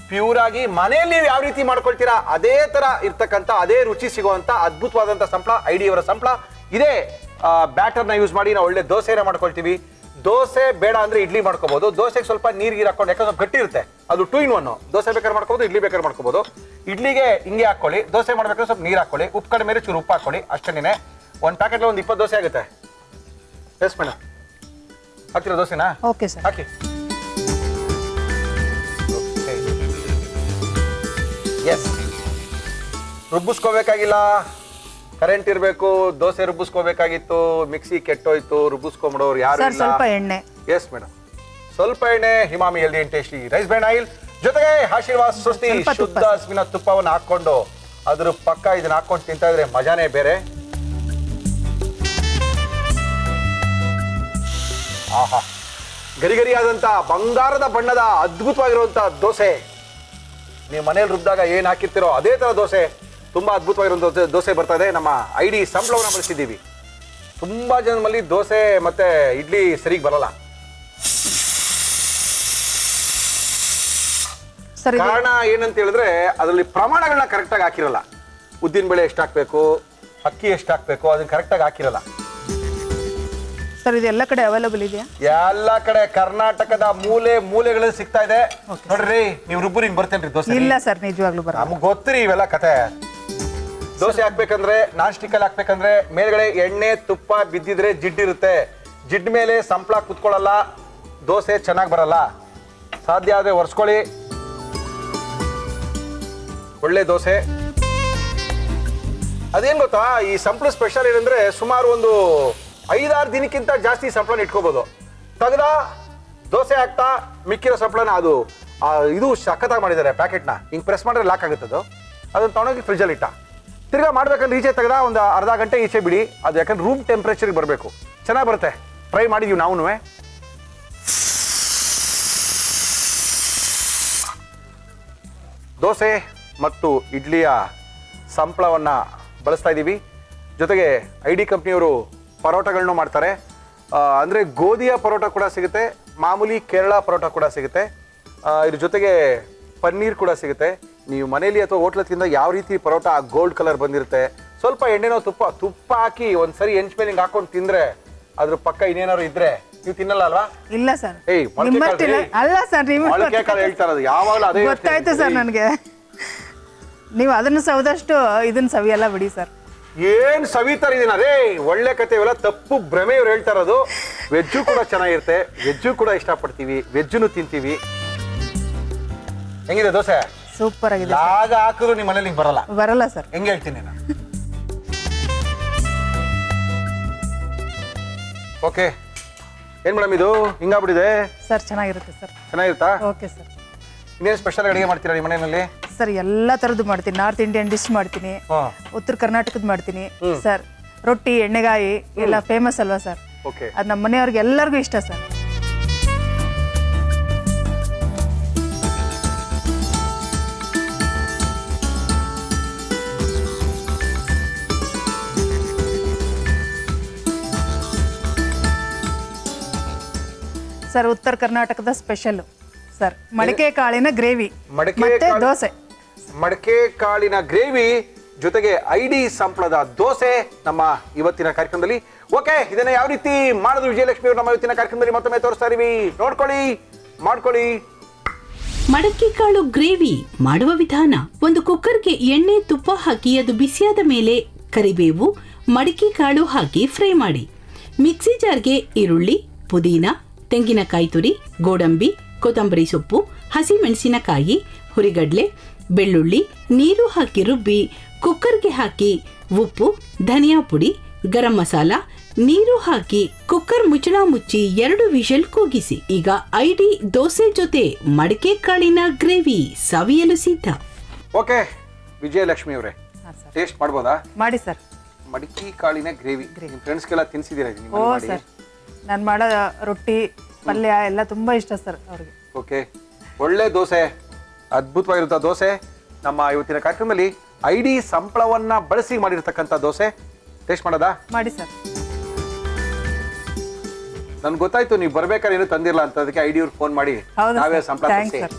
ಪ್ಯೂರ್ ಆಗಿ ಮನೆಯಲ್ಲಿ ನೀವು ಯಾವ ರೀತಿ ಮಾಡ್ಕೊಳ್ತೀರಾ ಅದೇ ತರ ಇರ್ತಕ್ಕಂಥ, ಅದೇ ರುಚಿ ಸಿಗುವಂತ ಅದ್ಭುತವಾದಂಥ ಸಂಪ್ಳ ಐಡಿಯವರ ಸಂಪ್ಳ. ಇದೇ ಬ್ಯಾಟರ್ನ ಯೂಸ್ ಮಾಡಿ ನಾವು ಒಳ್ಳೆ ದೋಸೆನ ಮಾಡ್ಕೊಳ್ತೀವಿ. ದೋಸೆ ಬೇಡ ಅಂದ್ರೆ ಇಡ್ಲಿ ಮಾಡ್ಕೋಬಹುದು. ದೋಸೆಗೆ ಸ್ವಲ್ಪ ನೀರಿಗೆ ಹಾಕೊಂಡು, ಯಾಕಂದ್ರೆ ಸ್ವಲ್ಪ ಗಟ್ಟಿ ಇರುತ್ತೆ, ಅದು 2 in 1. ದೋಸೆ ಬೇಕಾದ್ರೆ ಮಾಡ್ಕೋಬಹುದು, ಇಡ್ಲಿ ಬೇಕಾದ್ರೆ ಮಾಡ್ಕೋಬಹುದು. ಇಡ್ಲಿಗೆ ಹಿಂಗೆ ಹಾಕೊಳ್ಳಿ, ದೋಸೆ ಮಾಡ್ಬೇಕಾದ್ರೆ ಸ್ವಲ್ಪ ನೀರು ಹಾಕೊಳ್ಳಿ, ಉಪ್ಪು ಕಡಿಮೆ ಮೇಲೆ ಚೂರು ಉಪ್ಪು ಹಾಕೊಳ್ಳಿ, ಅಷ್ಟೇನೆ. ಒಂದು ಪ್ಯಾಕೆಟ್ ಒಂದು 20 ದೋಸೆ ಆಗುತ್ತೆ. ಎಸ್ ಮೇಡಮ್, ಹಾಕ್ತಿರೋ ದೋಸೆನಾ? Okay sir. ಹಾಕಿ. ಎಸ್, ರುಬ್ಬಿಸ್ಕೋಬೇಕಾಗಿಲ್ಲ, ಕರೆಂಟ್ ಇರಬೇಕು. ದೋಸೆ ರುಬ್ಬಿಸ್ಕೋಬೇಕಾಗಿತ್ತು, ಮಿಕ್ಸಿ ಕೆಟ್ಟೋಯ್ತು, ರುಬ್ಬಿಸ್ಕೊಂಬಿಡೋರು ಯಾರು ಇಲ್ಲ. ಸ್ವಲ್ಪ ಎಣ್ಣೆ. ಎಸ್ ಮೇಡಮ್, ಸ್ವಲ್ಪ ಎಣ್ಣೆ. Emami healthy and tasty rice bran oil ಜೊತೆಗೆ ಆಶೀರ್ವಾದ್ ಸ್ವಸ್ತಿ ಶುದ್ಧ ಹಸುವಿನ ತುಪ್ಪವನ್ನು ಹಾಕೊಂಡು ಅದ್ರ ಪಕ್ಕ ಇದನ್ನ ಹಾಕೊಂಡು ತಿಂತಾ ಇದ್ರೆ ಮಜಾನೇ ಬೇರೆ. ಆಹಾ, ಗರಿಗರಿಯಾದಂತ ಬಂಗಾರದ ಬಣ್ಣದ ಅದ್ಭುತವಾಗಿರುವಂತ ದೋಸೆ. ನೀವು ಮನೇಲಿ ರುಬ್ಬಿದಾಗ ಏನ್ ಹಾಕಿರ್ತೀರೋ ಅದೇ ತರ ದೋಸೆ, ತುಂಬಾ ಅದ್ಭುತವಾಗಿರುವಂತ ದೋಸೆ ಬರ್ತಾ ಇದೆ. ನಮ್ಮ ಐಡಿ ಸಂಪ್ಳವನ್ನ ಬಳಸಿದ್ದೀವಿ. ತುಂಬಾ ಜನರಲ್ಲಿ ದೋಸೆ ಮತ್ತೆ ಇಡ್ಲಿ ಸರಿಗೆ ಬರಲ್ಲ. ಕಾರಣ ಏನಂತ ಹೇಳಿದ್ರೆ ಅದರಲ್ಲಿ ಪ್ರಮಾಣಗಳನ್ನ ಕರೆಕ್ಟಾಗಿ ಹಾಕಿರಲ್ಲ. ಉದ್ದಿನ ಬೇಳೆ ಎಷ್ಟು ಹಾಕ್ಬೇಕು, ಅಕ್ಕಿ ಎಷ್ಟು ಹಾಕ್ಬೇಕು, ಅದನ್ನ ಕರೆಕ್ಟಾಗಿ ಹಾಕಿರಲ್ಲ. ಸರ್ ಇದು ಎಲ್ಲ ಕಡೆ ಅವೈಲೇಬಲ್ ಇದೆಯಾ? ಎಲ್ಲ ಕಡೆ ಕರ್ನಾಟಕದ ಮೂಲೆ ಮೂಲೆಗಳಲ್ಲಿ ಸಿಗ್ತಾ ಇದೆ. ನೋಡ್ರಿ, ನೀವು ರುಬ್ಬರಿ ಹಿಂಗ್ ಬರ್ತೇನ್ರಿ ದೋಸೆ? ಇಲ್ಲ ಸರ್, ನಿಜವಾಗ್ಲೂ ಬರಲ್ಲ. ನಮ್ಗೆ ಗೊತ್ತಿರಿ ಇವೆಲ್ಲ ಕತೆ. ದೋಸೆ ಹಾಕ್ಬೇಕಂದ್ರೆ, ನಾನ್ ಸ್ಟಿಕ್ ಅಲ್ಲಿ ಹಾಕ್ಬೇಕಂದ್ರೆ ಮೇಲ್ಗಡೆ ಎಣ್ಣೆ ತುಪ್ಪ ಬಿದ್ದಿದ್ರೆ ಜಿಡ್ಡಿರುತ್ತೆ. ಜಿಡ್ ಮೇಲೆ ಸಂಪ್ಳ ಕುತ್ಕೊಳ್ಳಲ್ಲ, ದೋಸೆ ಚೆನ್ನಾಗಿ ಬರಲ್ಲ. ಸಾಧ್ಯ ಆದ್ರೆ ಒರೆಸ್ಕೊಳ್ಳಿ, ಒಳ್ಳೆ ದೋಸೆ. ಅದೇನ್ ಗೊತ್ತಾ, ಈ ಸಂಪ್ಳ ಸ್ಪೆಷಲ್ ಏನಂದ್ರೆ ಸುಮಾರು ಒಂದು 5-6 ದಿನಕ್ಕಿಂತ ಜಾಸ್ತಿ ಸಂಪ್ಳನ ಇಟ್ಕೋಬಹುದು. ತೆಗ್ದ ದೋಸೆ ಹಾಕ್ತಾ ಮಿಕ್ಕಿರೋ ಸಂಪ್ಳನ ಅದು ಇದು ಸಖತ್ತಾಗಿ ಮಾಡಿದ್ದಾರೆ. ಪ್ಯಾಕೆಟ್ನ ಹಿಂಗೆ ಪ್ರೆಸ್ ಮಾಡಿದ್ರೆ ಲಾಕ್ ಆಗುತ್ತದು. ಅದನ್ನ ತೊಗೊಂಡೋಗಿ ಫ್ರಿಜ್ಜಲ್ಲಿ ಇಟ್ಟ, ತಿರ್ಗಾ ಮಾಡ್ಬೇಕಂದ್ರೆ ಈಚೆ ತೆಗ್ದ ಒಂದು ಅರ್ಧ ಗಂಟೆ ಈಚೆ ಬಿಡಿ. ಅದು ಯಾಕಂದ್ರೆ ರೂಮ್ ಟೆಂಪ್ರೇಚರ್ಗೆ ಬರಬೇಕು, ಚೆನ್ನಾಗಿ ಬರುತ್ತೆ. ಟ್ರೈ ಮಾಡಿದೀವಿ ನಾವು. ದೋಸೆ ಮತ್ತು ಇಡ್ಲಿಯ ಸಂಪ್ಳವನ್ನು ಬಳಸ್ತಾ ಇದ್ದೀವಿ. ಜೊತೆಗೆ ಐಡಿ ಕಂಪ್ನಿಯವರು ಪರೋಟಗಳನ್ನೂ ಮಾಡ್ತಾರೆ. ಅಂದರೆ ಗೋಧಿಯ ಪರೋಟ ಕೂಡ ಸಿಗುತ್ತೆ, ಮಾಮೂಲಿ ಕೇರಳ ಪರೋಟ ಕೂಡ ಸಿಗುತ್ತೆ. ಇದ್ರ ಜೊತೆಗೆ ಪನ್ನೀರ್ ಕೂಡ ಸಿಗುತ್ತೆ. ನೀವು ಮನೇಲಿ ಅಥವಾ ಹೋಟ್ಲ ತಿಂದ ಯಾವ ರೀತಿ ಪರೋಟ ಗೋಲ್ಡ್ ಕಲರ್ ಬಂದಿರುತ್ತೆ, ಸ್ವಲ್ಪ ಎಣ್ಣೆನೋ ತುಪ್ಪ ಹಾಕಿ ಒಂದ್ಸರಿ ಹೆಂಚ್ ಮೇಲೆ ಹಿಂಗೆ ಹಾಕೊಂಡು ತಿಂದ್ರೆ ಅದ್ರ ಪಕ್ಕ ಇನ್ನೇನಾದ್ರು ಇದ್ರೆ ನೀವು ತಿನ್ನಲ್ಲ ಅಲ್ವಾ? ಇಲ್ಲ ಸರ್. ಏಯ್, ಅಲ್ಲ ಸರ್, ಮೊಳಕೆ ಕಾಳು ಹೇಳ್ತಾರದು ಯಾವಾಗಲೂ ಅದೇ ಗೊತ್ತಾಯ್ತು ಸರ್ ನನಗೆ. ನೀವು ಅದನ್ನು ಸೌದಷ್ಟು ಇದನ್ನ ಸವಿಯಲ್ಲ ಬಿಡಿ ಸರ್. ಏನ್ ಸವಿತಾರ ಇದೀನ ರೇ, ಒಳ್ಳೆ ಕತೆ. ಇವೆಲ್ಲ ತಪ್ಪು ಭ್ರಮೆ ಇವ್ರು ಹೇಳ್ತಾ ಇರೋದು. ವೆಜ್ಜು ಕೂಡ ಚೆನ್ನಾಗಿರುತ್ತೆ, ವೆಜ್ಜು ಕೂಡ ಇಷ್ಟಪಡ್ತೀವಿ, ವೆಜ್ಜುನು ತಿಂತೀವಿ. ಹೆಂಗಿದೆ ದೋಸೆ? ಸೂಪರ್ ಆಗಿದೆ. ಆಗ ಹಾಕಿದ್ರು ನಿಮ್ಮ ಮನೇಲಿ ಬರಲ್ಲ ಸರ್. ಹೆಂಗೆ ಹೇಳ್ತೀನಿ ನಾನು. ಓಕೆ, ಏನ್ ಮೇಡಮ್ ಇದು ಹಿಂಗಾಗ್ಬಿಟ್ಟಿದೆ ಸರ್? ಚೆನ್ನಾಗಿರುತ್ತೆ ಸರ್. ಚೆನ್ನಾಗಿರುತ್ತಾ? Okay sir. ಇನ್ನೇನು ಸ್ಪೆಷಲ್ ಅಡುಗೆ ಮಾಡ್ತೀರಾ ನಿಮ್ಮ ಮನೆಯಲ್ಲಿ? ಸರ್ ಎಲ್ಲ ಥರದ್ದು ಮಾಡ್ತೀನಿ. ನಾರ್ತ್ ಇಂಡಿಯನ್ ಡಿಶ್ ಮಾಡ್ತೀನಿ, ಉತ್ತರ ಕರ್ನಾಟಕದ ಮಾಡ್ತೀನಿ ಸರ್. ರೊಟ್ಟಿ, ಎಣ್ಣೆಗಾಯಿ ಎಲ್ಲ ಫೇಮಸ್ ಅಲ್ವಾ ಸರ್? ಓಕೆ, ಅದು ನಮ್ಮ ಮನೆಯವ್ರಿಗೆ ಎಲ್ಲರಿಗೂ ಇಷ್ಟ ಸರ್. ಸರ್ ಉತ್ತರ ಕರ್ನಾಟಕದ ಸ್ಪೆಷಲ್ ಸರ್ ಮಡಕೆ ಕಾಳಿನ ಗ್ರೇವಿ ಮತ್ತೆ ದೋಸೆ. ಮಡಕೆ ಕಾಳಿನ ಗ್ರೇವಿ ಜೊತೆಗೆ ಐಡಿ ಸಂಪಳದ ದೋಸೆ ನಮ್ಮ ಇವತ್ತಿನ ಕಾರ್ಯಕ್ರಮದಲ್ಲಿ. ಓಕೆ, ಇದನ್ನ ಯಾವ ರೀತಿ ಮಾಡಿದ್ರು ವಿಜಯಲಕ್ಷ್ಮಿ ಅವರು ನಮ್ಮ ಇವತ್ತಿನ ಕಾರ್ಯಕ್ರಮದಲ್ಲಿ ಮತ್ತೊಮ್ಮೆ ತೋರಿಸ್ತಾ ಇದೀವಿ. ನೋಡ್ಕೊಳ್ಳಿ, ಮಾಡ್ಕೊಳ್ಳಿ. ಮಡಕೆ ಕಾಳು ಗ್ರೇವಿ ಮಾಡುವ ವಿಧಾನ. ಒಂದು ಕುಕ್ಕರ್ಗೆ ಎಣ್ಣೆ ತುಪ್ಪ ಹಾಕಿ ಅದು ಬಿಸಿಯಾದ ಮೇಲೆ ಕರಿಬೇವು ಮಡಕೆ ಕಾಳು ಹಾಕಿ ಫ್ರೈ ಮಾಡಿ. ಮಿಕ್ಸಿ ಜಾರ್ಗೆ ಈರುಳ್ಳಿ, ಪುದೀನ, ತೆಂಗಿನಕಾಯಿ ತುರಿ, ಗೋಡಂಬಿ, ಕೊತ್ತಂಬರಿ ಸೊಪ್ಪು, ಹಸಿಮೆಣಸಿನಕಾಯಿ, ಹುರಿಗಡ್ಲೆ, ಬೆಳ್ಳುಳ್ಳಿ, ನೀರು ಹಾಕಿ ರುಬ್ಬಿ ಕುಕ್ಕರ್ಗೆ ಹಾಕಿ ಉಪ್ಪು, ಧನಿಯಾ ಪುಡಿ, ಗರಂ ಮಸಾಲ, ನೀರು ಹಾಕಿ ಕುಕ್ಕರ್ ಮುಚ್ಚಳ ಮುಚ್ಚಿ 2 ವಿಷಲ್ ಕೂಗಿಸಿ. ಈಗ ಐಡಿ ದೋಸೆ ಜೊತೆ ಮಡಕೆ ಕಾಳಿನ ಗ್ರೇವಿ ಸವಿಯಲು ಸಿದ್ಧ. ಓಕೆ ವಿಜಯಲಕ್ಷ್ಮಿ ಅವರೇ, ಟೇಸ್ಟ್ ಮಾಡ್ಬೋದಾ? ಮಾಡಿ ಸರ್. ಮಡಿಕೆ ಕಾಳಿನ ಗ್ರೇವಿ ನಿಮ್ಮ ಫ್ರೆಂಡ್ಸ್ಗೆಲ್ಲ ತಿನ್ಸಿದ್ದೀರಾ? ಓ ಸರ್, ನಾನು ಮಾಡೋ ರೊಟ್ಟಿ ಪಲ್ಯ ಎಲ್ಲ ತುಂಬಾ ಇಷ್ಟ ಸರ್ ಅವ್ರಿಗೆ. ಓಕೆ, ಒಳ್ಳೆ ದೋಸೆ, ಅದ್ಭುತವಾಗಿರುತ್ತ ದೋಸೆ ನಮ್ಮ ಇವತ್ತಿನ ಕಾರ್ಯಕ್ರಮದಲ್ಲಿ ಐಡಿ ಸಂಪಳವನ್ನ ಬಳಸಿ ಮಾಡಿರ್ತಕ್ಕಂಥ ದೋಸೆ. ಟೇಸ್ಟ್ ಮಾಡೋದಾ? ಮಾಡಿ ಸರ್. ನನ್ಗೆ ಗೊತ್ತಾಯ್ತು ನೀವು ಬರ್ಬೇಕಾದ್ರೆ ಏನು ತಂದಿರಲ್ಲ ಅಂತ, ಅದಕ್ಕೆ ಐಡಿ ಅವ್ರಿಗೆ ಫೋನ್ ಮಾಡಿ ಹೌದಾ ನಾವೇ ಸರ್? ಸಂಪಳ ಥ್ಯಾಂಕ್ಸ್ ತರಿಸಿ. ಸರ್.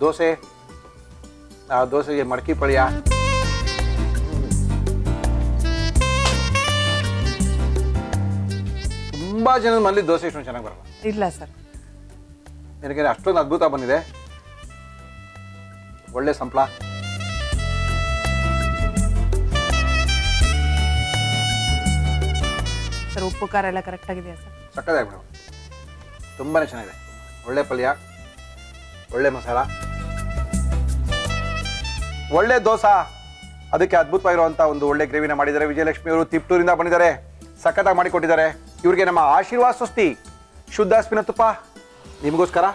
ದೋಸೆ, ಆ ದೋಸೆಗೆ ಮಡಕಿ ಪಳ್ಯ, ತುಂಬಾ ಜನದ ಮನೇಲಿ ದೋಸೆ ಇಷ್ಟೊಂದು ಚೆನ್ನಾಗಿ ಬರಲ್ಲ. ಇಲ್ಲ ಸರ್. ನನಗೆ ಅಷ್ಟೊಂದು ಅದ್ಭುತ ಬಂದಿದೆ. ಒಳ್ಳೆ ಸಂಪಳ. ಸರ್ ಉಪ್ಪು ಖಾರ ಎಲ್ಲ ಕರೆಕ್ಟ್ ಆಗಿದೆಯಾ ಸರ್? ಸಕ್ಕತ್ತಾಗಿ ಮೇಡಮ್, ತುಂಬಾನೇ ಚೆನ್ನಾಗಿದೆ. ಒಳ್ಳೆ ಪಲ್ಯ, ಒಳ್ಳೆ ಮಸಾಲ, ಒಳ್ಳೆ ದೋಸೆ, ಅದಕ್ಕೆ ಅದ್ಭುತವಾಗಿರುವಂಥ ಒಂದು ಒಳ್ಳೆ ಗ್ರೇವಿನ ಮಾಡಿದ್ದಾರೆ ವಿಜಯಲಕ್ಷ್ಮಿ ಅವರು. ತಿಪ್ಟೂರಿಂದ ಬಂದಿದ್ದಾರೆ, ಸಖತ್ತಾಗಿ ಮಾಡಿಕೊಟ್ಟಿದ್ದಾರೆ. ಇವರಿಗೆ ನಮ್ಮ ಆಶೀರ್ವಾದ ಸ್ವಸ್ತಿ ಶುದ್ಧ ಹಸುವಿನ ತುಪ್ಪ ನಿಮಗೋಸ್ಕರ.